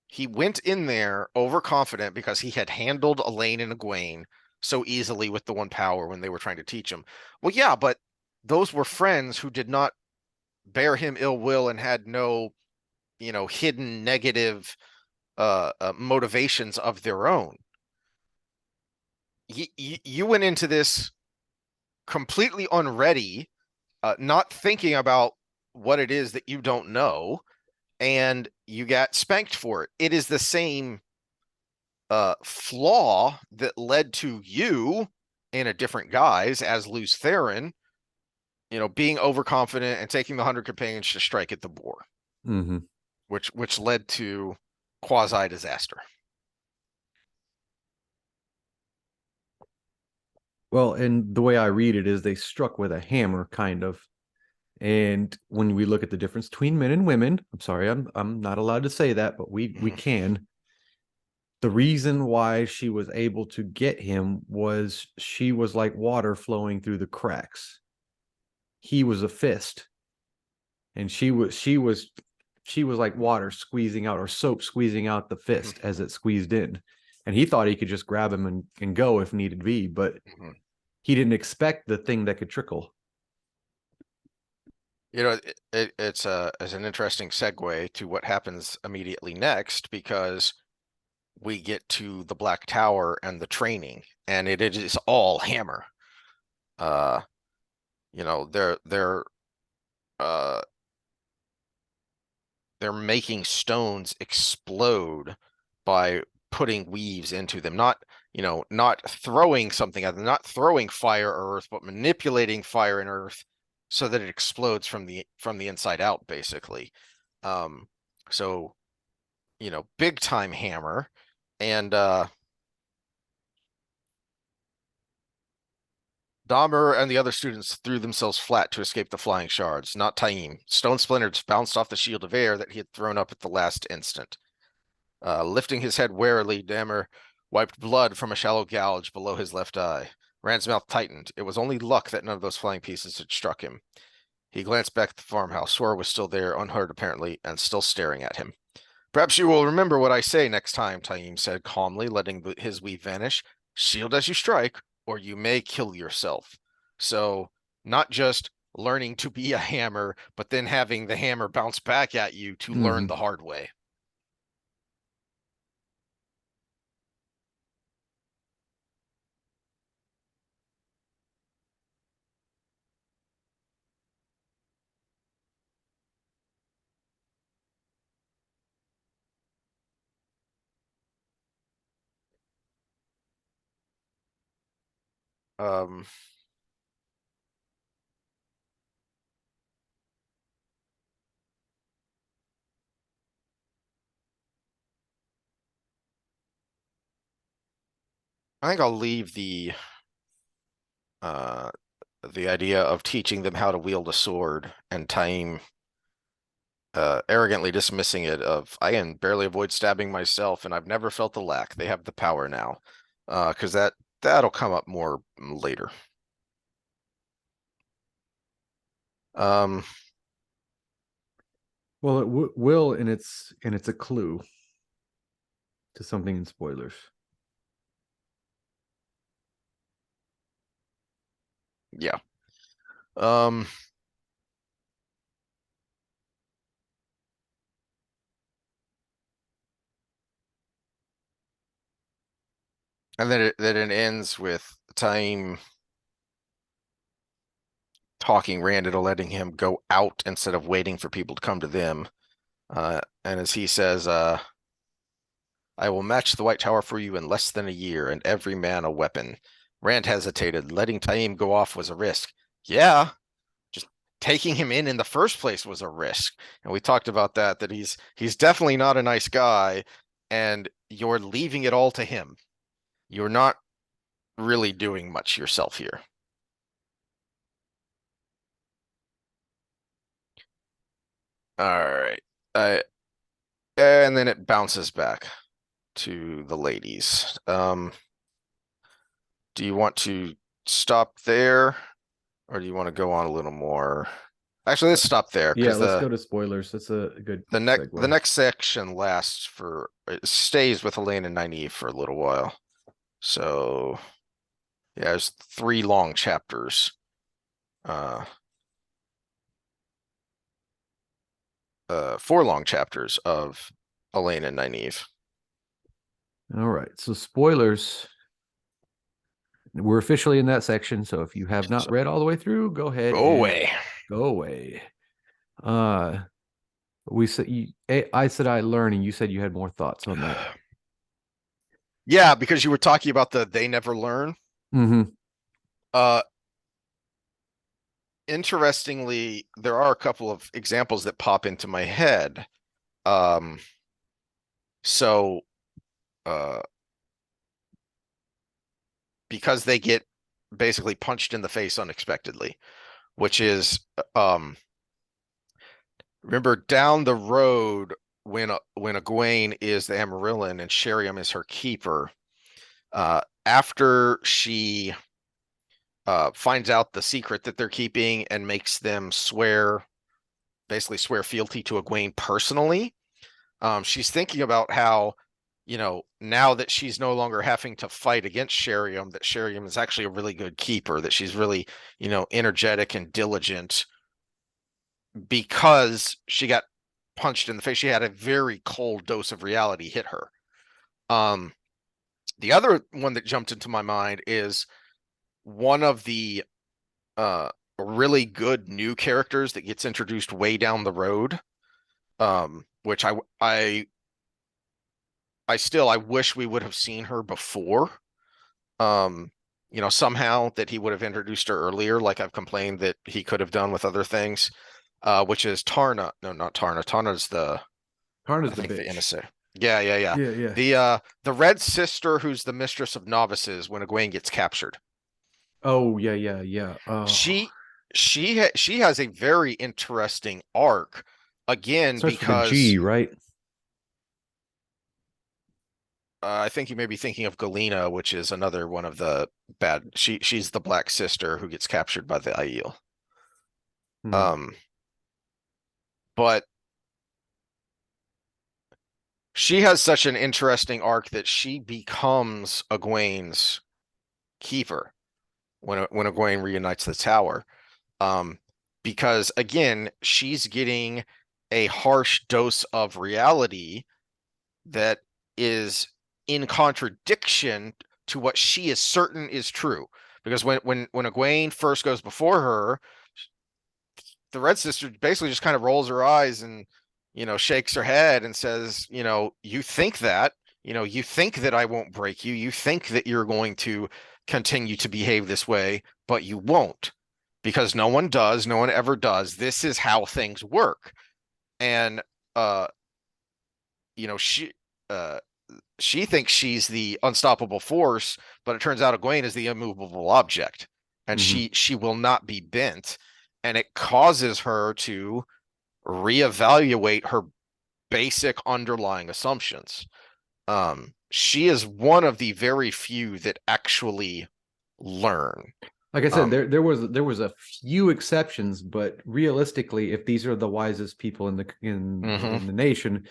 He went in there overconfident because he had handled Elaine and Egwene so easily with the one power when they were trying to teach him. Well, yeah, but those were friends who did not bear him ill will and had no, hidden negative motivations of their own. You went into this completely unready, not thinking about what it is that you don't know, and you got spanked for it. It is the same flaw that led to you in a different guise as Lews Theron, being overconfident and taking the 100 companions to strike at the boar, Mm-hmm. which led to quasi disaster. Well, and the way I read it is they struck with a hammer, kind of. And when we look at the difference between men and women, I'm sorry, I'm not allowed to say that, but we Mhm. can. The reason why she was able to get him was she was like water flowing through the cracks. He was a fist, and she was like water squeezing out or soap squeezing out the Mhm. fist as it squeezed in. And he thought he could just grab him and go if needed be, but Mhm. he didn't expect the thing that could trickle. It's an interesting segue to what happens immediately next because we get to the Black Tower and the training, and it is all hammer. Uh, they're uh they're making stones explode by putting weaves into them, not throwing something at them, not throwing fire or earth, but manipulating fire and earth so that it explodes from the inside out, basically. So big time hammer. And Dahmer and the other students threw themselves flat to escape the flying shards, not Taim. Stone splinters bounced off the shield of air that he had thrown up at the last instant. Lifting his head warily, Dahmer wiped blood from a shallow gouge below his left eye. Rand's mouth tightened. It was only luck that none of those flying pieces had struck him. He glanced back at the farmhouse. Sora was still there, unhurt apparently, and still staring at him. Perhaps you will remember what I say next time, Taim said calmly, letting his weave vanish. Shield as you strike, or you may kill yourself. So, not just learning to be a hammer, but then having the hammer bounce back at you to learn the hard way. Um, I think I'll leave the idea of teaching them how to wield a sword and Taim arrogantly dismissing it of I can barely avoid stabbing myself and I've never felt the lack. They have the power now. Because that'll come up more later. Um, Well, it will, and it's a clue to something in spoilers. yeah. Um, and then it ends with Taim talking Rand into letting him go out instead of waiting for people to come to them. And as he says, I will match the White Tower for you in less than a year, and every man a weapon. Rand hesitated. Letting Taim go off was a risk. Yeah, just taking him in the first place was a risk. And we talked about that he's definitely not a nice guy, and you're leaving it all to him. You're not really doing much yourself here. All right. And then it bounces back to the ladies. Do you want to stop there, or do you want to go on a little more? Actually, let's stop there Yeah, because let's go to spoilers. That's a good the segue. next section lasts for it stays with Elaine and Nynaeve for a little while. So yeah, there's 3 long chapters. 4 long chapters of Elaine and Nynaeve. All right, so spoilers. We're officially in that section, so if you have not read all the way through, go ahead Go and away. go away. We said I said I learn, and you said you had more thoughts on that. Yeah, because you were talking about they never learn. Mm-hmm. Interestingly, there are a couple of examples that pop into my head. So because they get basically punched in the face unexpectedly, which is remember down the road when Egwene is the Amarillan and Sheriam is her keeper, after she finds out the secret that they're keeping and makes them basically swear fealty to Egwene personally, she's thinking about how, now that she's no longer having to fight against Sheriam, that Sheriam is actually a really good keeper, that she's really, energetic and diligent because she got punched in the face. She had a very cold dose of reality hit her. The other one that jumped into my mind is one of the really good new characters that gets introduced way down the road, which I wish we would have seen her before. Somehow that he would have introduced her earlier, like I've complained that he could have done with other things, which is Tarna. No, not Tarna. Tarna's the Tarna's I the think the bitch. innocent. Yeah. Yeah, yeah. The Red Sister, who's the mistress of novices when Egwene gets captured. Oh, yeah, yeah, yeah. Oh, She she has a very interesting arc again starts with a G, because right? I think you may be thinking of Galena, which is another one of the bad. She's the Black Sister who gets captured by the Aiel. Hmm. Um, but she has such an interesting arc that she becomes Egwene's keeper when Egwene reunites the tower. Um, because again, she's getting a harsh dose of reality that is in contradiction to what she is certain is true. Because when Egwene first goes before her, the Red Sister basically just kind of rolls her eyes and shakes her head and says, you think that, you think that I won't break you, you think that you're going to continue to behave this way, but you won't, because no one does, no one ever does. This is how things work. And uh, you know, uh she thinks she's the unstoppable force, but it turns out Egwene is the immovable object, and Hmm. she will not be bent, and it causes her to reevaluate her basic underlying assumptions. She is one of the very few that actually learn. Like I said, Um, there was a few exceptions, but realistically, if these are the wisest people in the mhm, in the nation,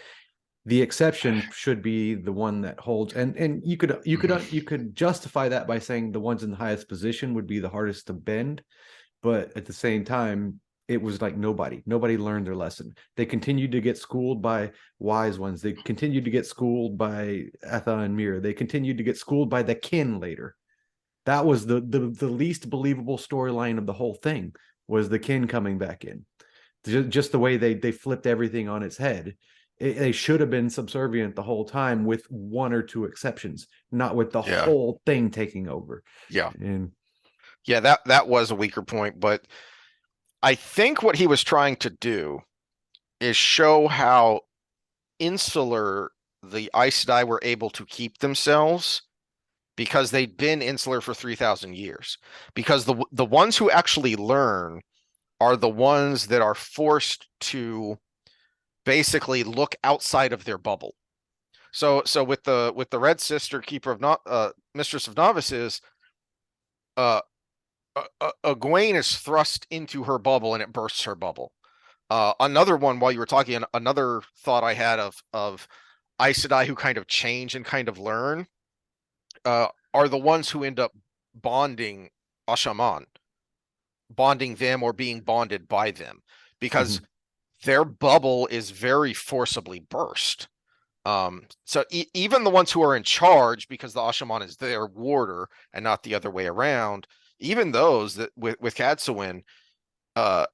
the exception should be the one that holds. And mhm. you could justify that by saying the ones in the highest position would be the hardest to bend, but at the same time, it was like nobody learned their lesson. They continued to get schooled by wise ones. They continued to get schooled by Atha and Mira. They continued to get schooled by the kin later. That was the least believable storyline of the whole thing, was the kin coming back in. Just the way they flipped everything on its head. They should have been subservient the whole time, with one or two exceptions, not with the Yeah, whole thing taking over. yeah, And yeah. That was a weaker point, but I think what he was trying to do is show how insular the Aes Sedai were able to keep themselves because they'd been insular for 3,000 years. Because the ones who actually learn are the ones that are forced to basically look outside of their bubble. So with the Red Sister, keeper of mistress of novices, uh, Egwene is thrust into her bubble and it bursts her bubble. Another one, while you were talking, another thought I had of Aes Sedai who kind of change and kind of learn are the ones who end up bonding Ashaman, bonding them or being bonded by them, because mhm, their bubble is very forcibly burst. So even the ones who are in charge, because the Ashaman is their warder and not the other way around, even those that with Cadsuin, uh,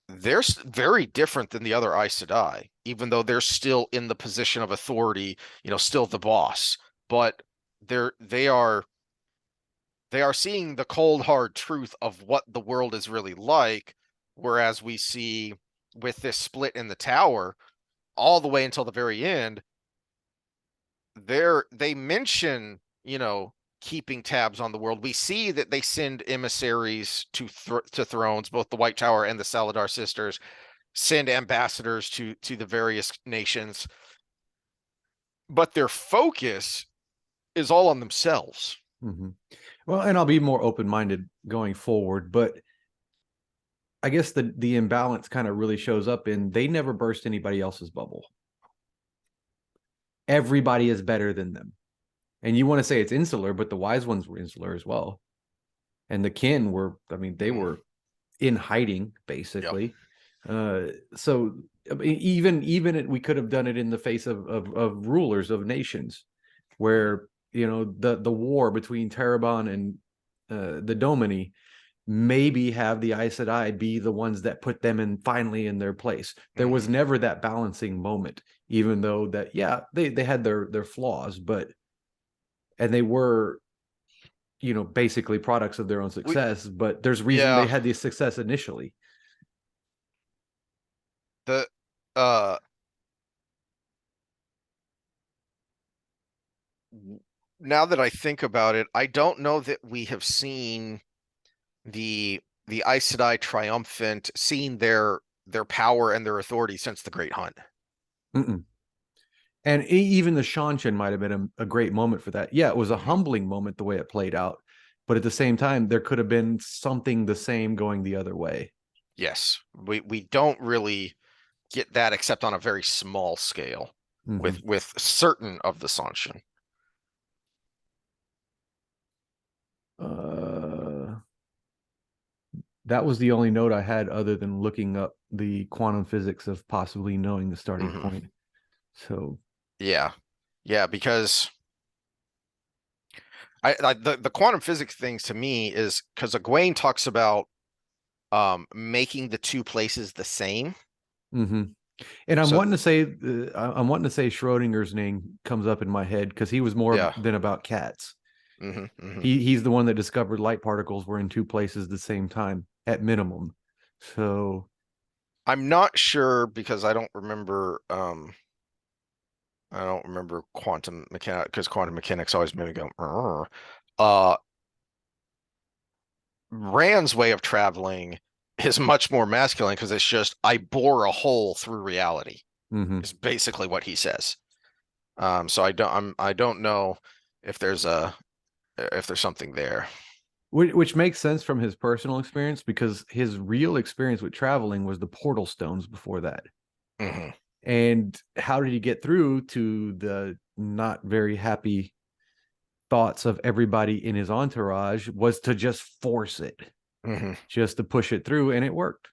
they're very different than the other Aes Sedai, even though they're still in the position of authority, still the boss. But they are seeing the cold hard truth of what the world is really like, whereas we see with this split in the tower all the way until the very end, they mention, keeping tabs on the world. We see that they send emissaries to thrones, both the White Tower and the Saladar sisters send ambassadors to the various nations, but their focus is all on themselves. mhm. Well, and I'll be more open minded going forward, but I guess the imbalance kind of really shows up in they never burst anybody else's bubble. Everybody is better than them. And you want to say it's insular, but the wise ones were insular as well. And the kin were, I mean, they Mm, were in hiding yep. basically. So I mean, we could have done it in the face of rulers of nations, Mm, where the war between Terabon and the Domini maybe have the Aes Sedai be the ones that put them in finally in their place. There was mhm. never that balancing moment, even though that yeah they had their flaws, but and they were basically products of their own We success. But there's reason they Yeah, had the success initially. the uh now that I think about it, I don't know that we have seen the Aes Sedai triumphant, seen their power and their authority since the Great Hunt. Mm-mm. And even the Shanshan might have been a great moment for that. Yeah, it was a Mhm. humbling moment the way it played out, but at the same time, there could have been something the same going the other way. Yes, we don't really get that except on a very small scale Mm-hmm. with certain of the Sanshin. Uh, that was the only note I had other than looking up the quantum physics of possibly knowing the starting Hmm. point. So, Yeah, yeah, because the quantum physics things to me is because Egwene talks about making the two places the same. mm-hmm. And So I'm wanting to say Schrodinger's name comes up in my head because he was more yeah. than about cats. Hmm. Hmm. He's the one that discovered light particles were in two places at the same time at minimum. So, I'm not sure because I don't remember quantum mechanics because quantum mechanics always made me go. "Rrr." Uh, Rand's way of traveling is much more masculine because it's just I bore a hole through reality mm-hmm. is basically what he says. So I don't know if there's something there. Which makes sense from his personal experience because his real experience with traveling was the portal stones before that. Hmm. And how did he get through to the not very happy thoughts of everybody in his entourage was to just force it, Hmm. just to push it through, and it worked.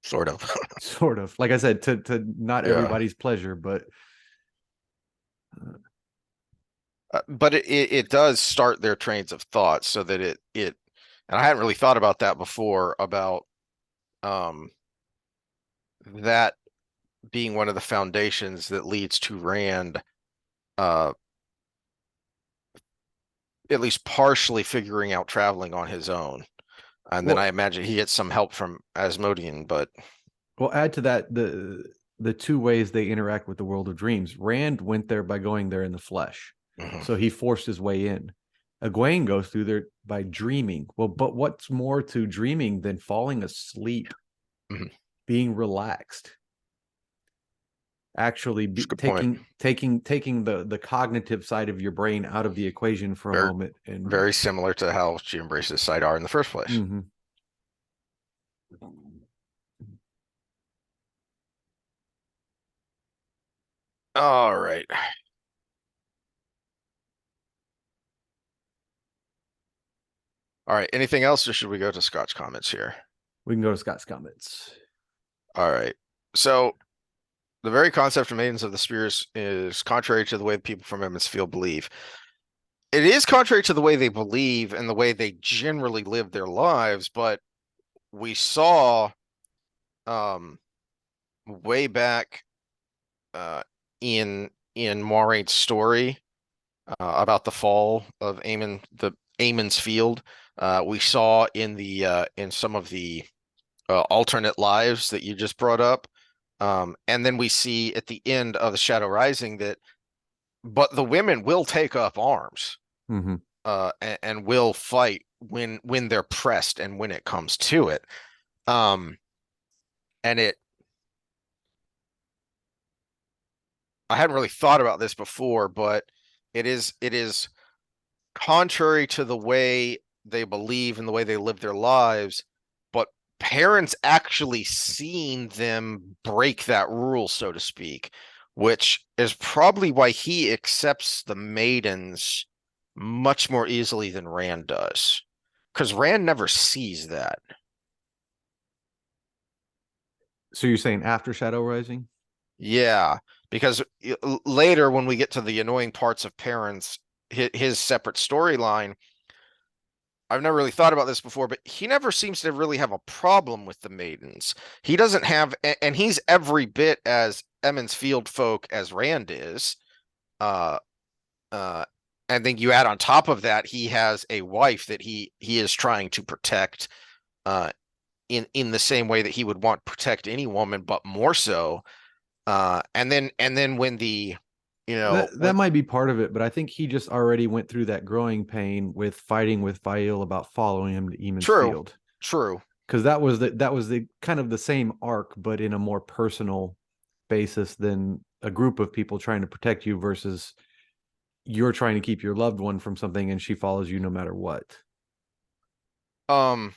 Sort of. Sort of, like I said, to not Yeah. everybody's pleasure, but But it does start their trains of thought so that it and I hadn't really thought about that before about um that being one of the foundations that leads to Rand uh at least partially figuring out traveling on his own. And then I well, imagine he gets some help from Asmodean, but add to that the two ways they interact with the world of dreams. Rand went there by going there in the flesh, mhm, so he forced his way in. Egwene goes through there by dreaming. Well, but what's more to dreaming than falling asleep, mhm, being relaxed, actually that's a good point. taking the cognitive side of your brain out of the equation for a Very moment and very similar to how she embraces Sidar in the first place. mm-hmm. All right. All right. Anything else, or should we go to Scott's comments here? We can go to Scott's comments. All right. So the very concept of Maidens of the Spheres is contrary to the way the people from Emmons Field believe. It is contrary to the way they believe and the way they generally live their lives, but we saw um way back uh in Moiraine's story about the fall of Aemon's Field. We saw in some of the alternate lives that you just brought up. And then we see at the end of the Shadow Rising that but the women will take up arms Mm-hmm. and will fight when they're pressed and when it comes to it. Um, and I hadn't really thought about this before, but it is contrary to the way they believe and the way they live their lives, but parents actually seeing them break that rule, so to speak, which is probably why he accepts the maidens much more easily than Rand does. Because Rand never sees that. So you're saying after Shadow Rising? Yeah, because later when we get to the annoying parts of parents, his separate storyline, I've never really thought about this before, but he never seems to really have a problem with the maidens. He doesn't have, and he's every bit as Emmons Field folk as Rand is. Uh, uh, I think you add on top of that, he has a wife that he is trying to protect, uh, in the same way that he would want to protect any woman, but more so. And then when You That know, that when might be part of it, but I think he just already went through that growing pain with fighting with Fael about following him to Eamon's true, field. true. Because that was the kind of the same arc, but in a more personal basis than a group of people trying to protect you versus you're trying to keep your loved one from something and she follows you no matter what. Um,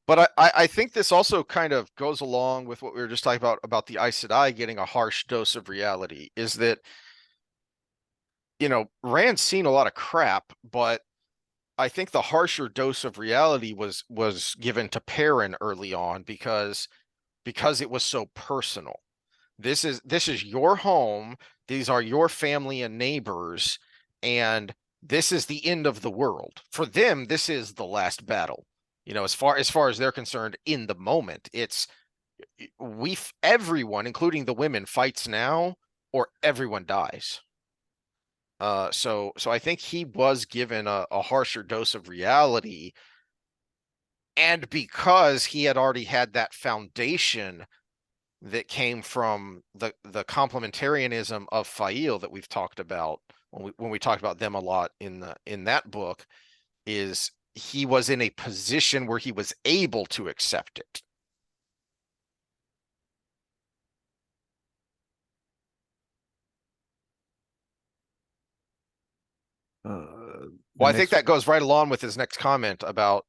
but I think this also kind of goes along with what we were just talking about the Aes Sedai getting a harsh dose of reality. Is that, Rand's seen a lot of crap, but I think the harsher dose of reality was given to Perrin early on because it was so personal. This is your home. These are your family and neighbors, and this is the end of the world. For them, this is the last battle. As far as they're concerned in the moment, it's everyone, including the women, fights now or everyone dies. So I think he was given a harsher dose of reality, and because he had already had that foundation that came from the complementarianism of Fael that we've talked about when we talked about them a lot in that book, is he was in a position where he was able to accept it. The Well, I think next, that goes right along with his next comment about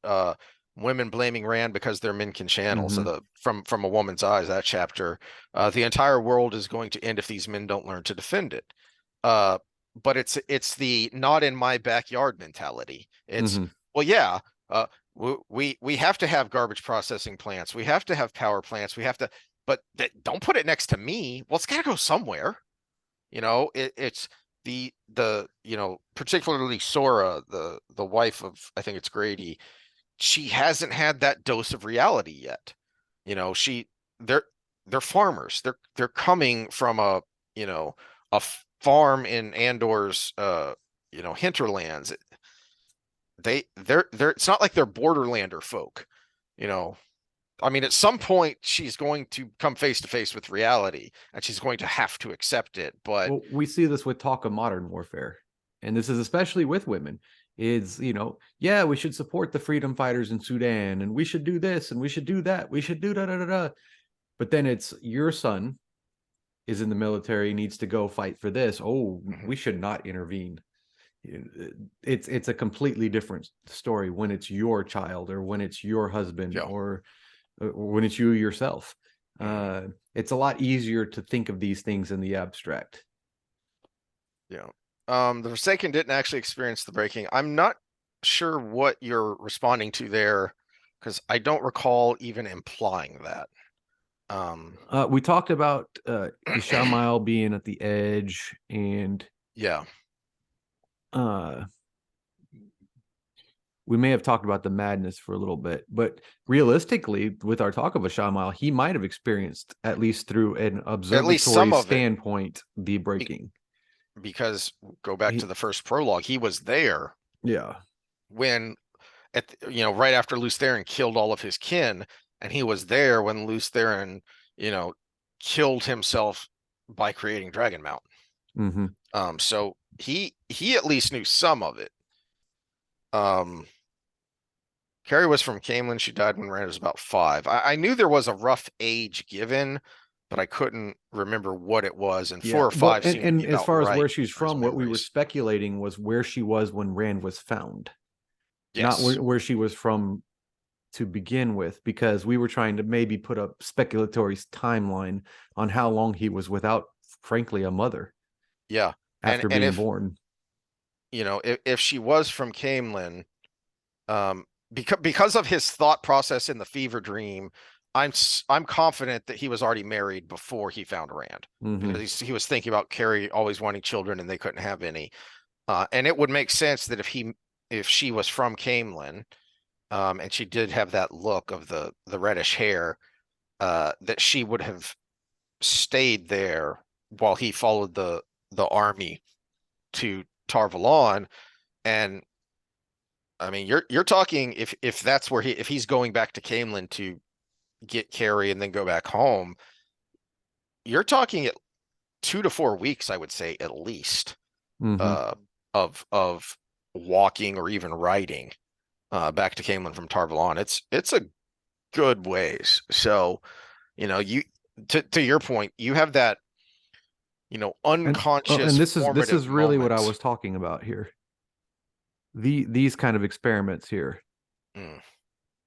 women blaming Rand because their men can channel. So mm-hmm, from a woman's eyes, that chapter, the entire world is going to end if these men don't learn to defend it. Uh, but it's the not in my backyard mentality. It's, mm-hmm. well, yeah, uh, we have to have garbage processing plants. We have to have power plants. We have to, but don't put it next to me. Well, it's got to go somewhere. It's particularly Sora, the wife of, I think it's Grady. She hasn't had that dose of reality yet. You know, she they're they're farmers. They're coming from you know, a farm in Andor's hinterlands. They're it's not like they're borderlander folk, you know. I mean, at some point she's going to come face to face with reality and she's going to have to accept it, but Well, we see this with talk of modern warfare, and this is especially with women. Is yeah, we should support the freedom fighters in Sudan, and we should do this, and we should do that, we should do da da da da. But then it's your son is in the military, needs to go fight for this. Oh, we should not intervene. It's a completely different story when it's your child or when it's your husband yeah. or when it's you yourself. Mhm. It's a lot easier to think of these things in the abstract. Yeah. The Forsaken didn't actually experience the breaking. I'm not sure what you're responding to there because I don't recall even implying that. Um, We talked about Ishamile being at the edge, and yeah. uh, we may have talked about the madness for a little bit. But realistically, with our talk of Ishamile, he might have experienced, at least through an At least some observatory of it, standpoint, the be breaking. because go back to He, the first prologue, he was there yeah. when right after Lews Therin killed all of his kin, and he was there when Lews Therin, you know, killed himself by creating Dragon Mountain. Mm-hmm. So he at least knew some of it. Um, Carrie was from Camelin. She died when Rand was about 5. I knew there was a rough age given, but I couldn't remember what it was. And Yeah. 4 or Well, 5 and, seemed to be and as about far as where right she's for his from, what we were memories. speculating was where she was when Rand was found, not Yes. where she was from to begin with, because we were trying to maybe put a speculatory timeline on how long he was without, frankly, a mother Yeah. And after and being if born. if she was from Camelin, because of his thought process in the fever dream, I'm confident that he was already married before he found Rand, Mm-hmm. because he was thinking about Carrie always wanting children and they couldn't have any. And it would make sense that if she was from Camelin, and she did have that look of the reddish hair, that she would have stayed there while he followed the army to Tar Valon. And I mean, you're talking, if that's where if he's going back to Camelin to get Carrie and then go back home, you're talking 2 to 4 weeks, I would say at least, Hmm. uh, of walking or even riding back to Camelin from Tarvalon. It's a good ways. So, you to your point, you have that, And unconscious this formative is really what I moment. was talking about here. These kind of experiments here, Mm,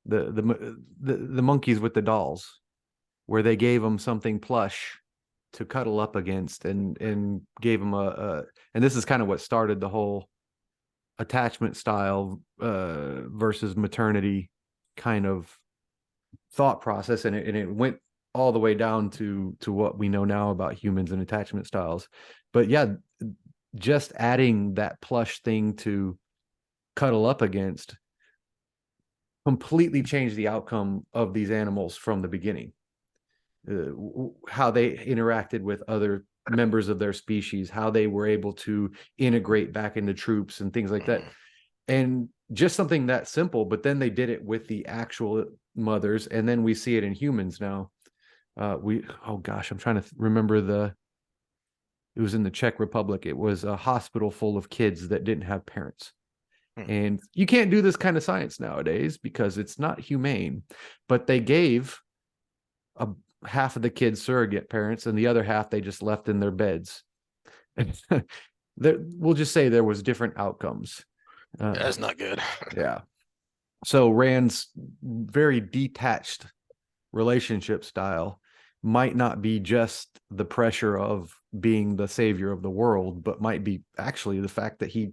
the monkeys with the dolls, where they gave them something plush to cuddle up against, and gave them a and this is kind of what started the whole attachment style versus maternity kind of thought process, and it went all the way down to what we know now about humans and attachment styles. But yeah, just adding that plush thing to cuddle up against completely changed the outcome of these animals from the beginning. How they interacted with other members of their species, how they were able to integrate back into troops and things like that. mhm. And just something that simple, but then they did it with the actual mothers, and then we see it in humans now. We Oh gosh, I'm trying to remember it was in the Czech Republic. It was a hospital full of kids that didn't have parents. Hmm. And you can't do this kind of science nowadays because it's not humane. But they gave a half of the kids surrogate parents, and the other half they just left in their beds. We'll just say there was different outcomes. Yeah, Uh, that's not good. yeah. So Rand's very detached relationship style might not be just the pressure of being the savior of the world, but might be actually the fact that he,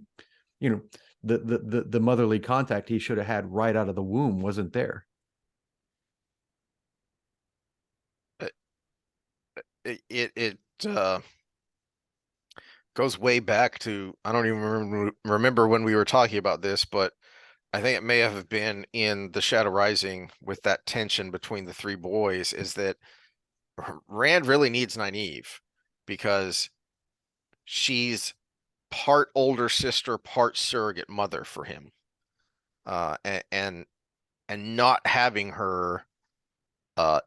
you know, the motherly contact he should have had right out of the womb wasn't there. It goes way back to, I don't even remember when we were talking about this, but I think it may have been in The Shadow Rising with that tension between the three boys, is that Rand really needs Nynaeve because she's part older sister, part surrogate mother for him. And not having her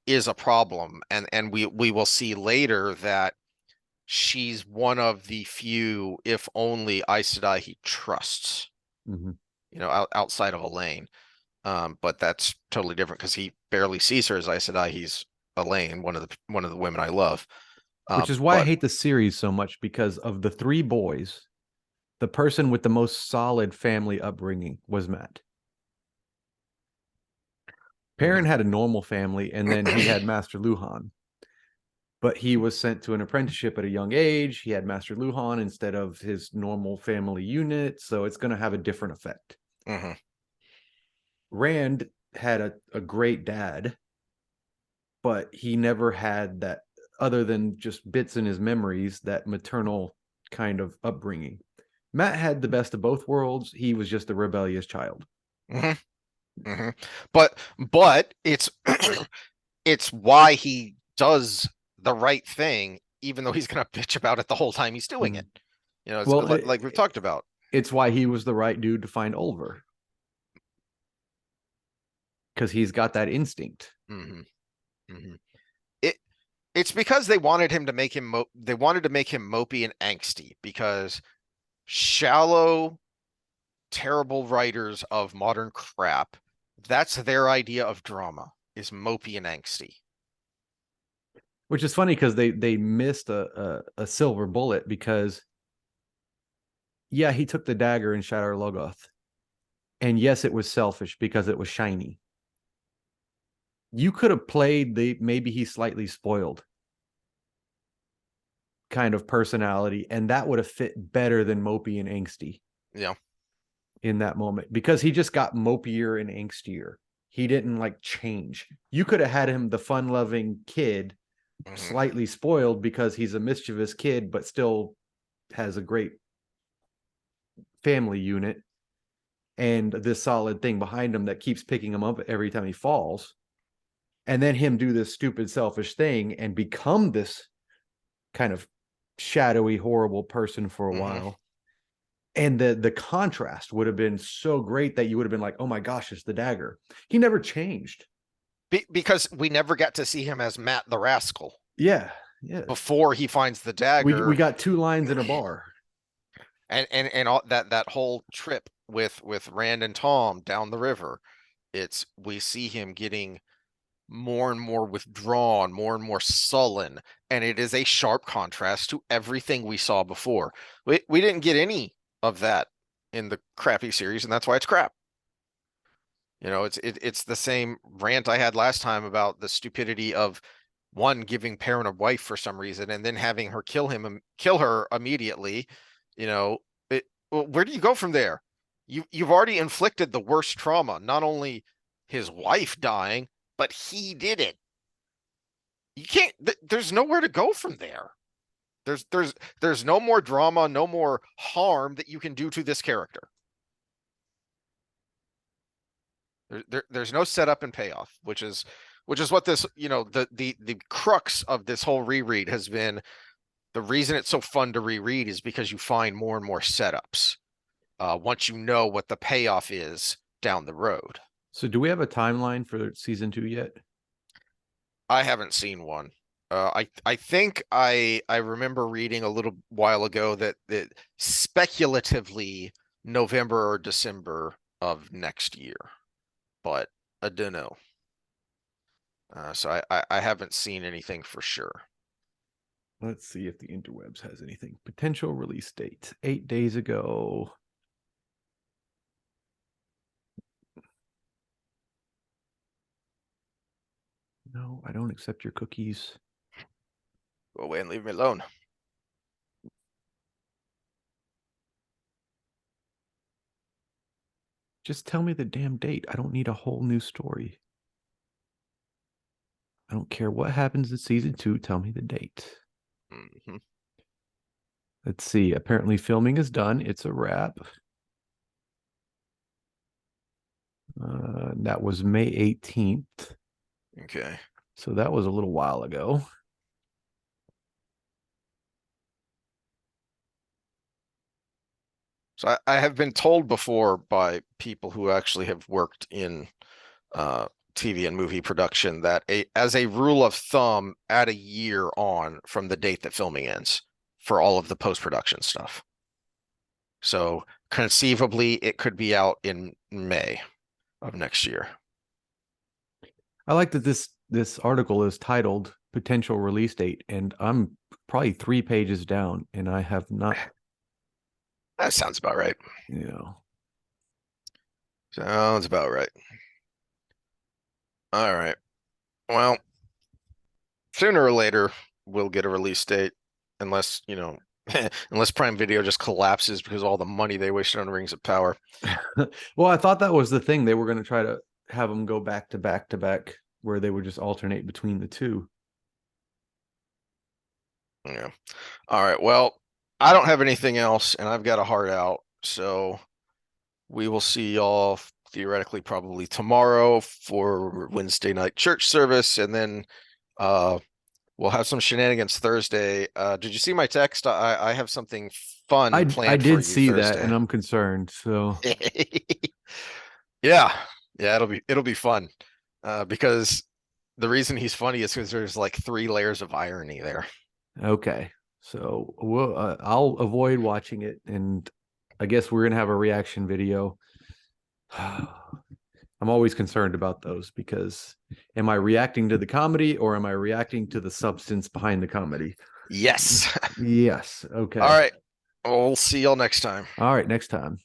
is a problem. And we will see later that she's one of the few, if only, Aes Sedai he trusts, Mm-hmm. outside of Elaine. But that's totally different because he barely sees her as Aes Sedai. He's Elaine, one of the women I love. Which is why I But hate the series so much, because of the three boys, the person with the most solid family upbringing was Matt. Perrin mhm. had a normal family, and then he had Master Luhan, but he was sent to an apprenticeship at a young age. He had Master Luhan instead of his normal family unit, so it's going to have a different effect. Mhm. Rand had a great dad, but he never had that, other than just bits in his memories, that maternal kind of upbringing. Matt had the best of both worlds. He was just a rebellious child. Mhm. Mhm. But it's why he does the right thing, even though he's gonna bitch about it the whole time he's doing Mm. it. It's Well, like we've talked about. it's why he was the right dude to find Ulver, because he's got that instinct. Hmm. Hmm. It it's because they wanted him to make him they wanted to make him mopey and angsty because shallow, terrible writers of modern crap, that's their idea of drama, is mopey and angsty. Which is funny because they missed a silver bullet, because yeah, he took the dagger in Shatter Logoth, and yes, it was selfish because it was shiny. You could have played the maybe he's slightly spoiled kind of personality, and that would have fit better than mopey and angsty Yeah. in that moment, because he just got mopier and angstier. He didn't like change. You could have had him the fun loving kid, Hmm. slightly spoiled because he's a mischievous kid, but still has a great family unit and this solid thing behind him that keeps picking him up every time he falls. And then him do this stupid, selfish thing and become this kind of shadowy, horrible person for a Hmm. while. And the contrast would have been so great that you would have been like, oh my gosh, it's the dagger. He never changed. Because we never got to see him as Matt the Rascal. Yeah. Yeah. before he finds the We dagger. got two lines in a bar. And all that whole trip with Rand and Tom down the river, it's we see him getting more and more withdrawn, more and more sullen, and it is a sharp contrast to everything we saw before. We didn't get any of that in the crappy series, and that's why it's crap. You know, it's the same rant I had last time about the stupidity of one giving Perrin a wife for some reason and then having her kill her immediately. You know, well, where do you go from there? You've already inflicted the worst trauma, not only his wife dying, but he did it. You can't. There's nowhere to go from there. There's there's there's no more drama, no more harm that you can do to this character. There's no setup and payoff, which is what this, the crux of this whole reread has been. The reason it's so fun to reread is because you find more and more setups once you know what the payoff is down the road. So do we have a timeline for season 2 yet? I haven't seen one. I think I remember reading a little while ago that speculatively November or December of next year, but I don't know. So I haven't seen anything for sure. Let's see if the interwebs has anything. Potential release date 8 days ago. No, I don't accept your cookies. Go away and leave me alone. Just tell me the damn date. I don't need a whole new story. I don't care what happens in season 2. Tell me the date. Mm-hmm. Let's see. Apparently filming is done. It's a wrap. That was May 18th. Okay. So that was a little while ago. So I have been told before by people who actually have worked in TV and movie production that as a rule of thumb, add a year on from the date that filming ends for all of the post-production stuff. So conceivably, it could be out in May of next year. I like that this article is titled potential release date, and I'm probably 3 pages down, and I have not, That sounds about right. you know. Sounds about right. All right. Well, sooner or later, we'll get a release date, unless, unless Prime Video just collapses because all the money they wasted on Rings of Power. Well, I thought that was the thing. They were going to try to have them go back to back to back, where they would just alternate between the two. Yeah. All right. Well, I don't have anything else, and I've got a heart out. So we will see y'all theoretically probably tomorrow for Wednesday night church service, and then we'll have some shenanigans Thursday. Did you see my text? I have something fun I planned for did you see that, and Thursday. I'm concerned. So Yeah. Yeah, it'll be fun. Because the reason he's funny is because there's like 3 layers of irony there. okay, so I'll avoid watching it, and I guess we're gonna have a reaction video. I'm always concerned about those because am I reacting to the comedy or am I reacting to the substance behind the comedy? Yes. Yes. Okay. All right. We'll see y'all next time. All right. Next time.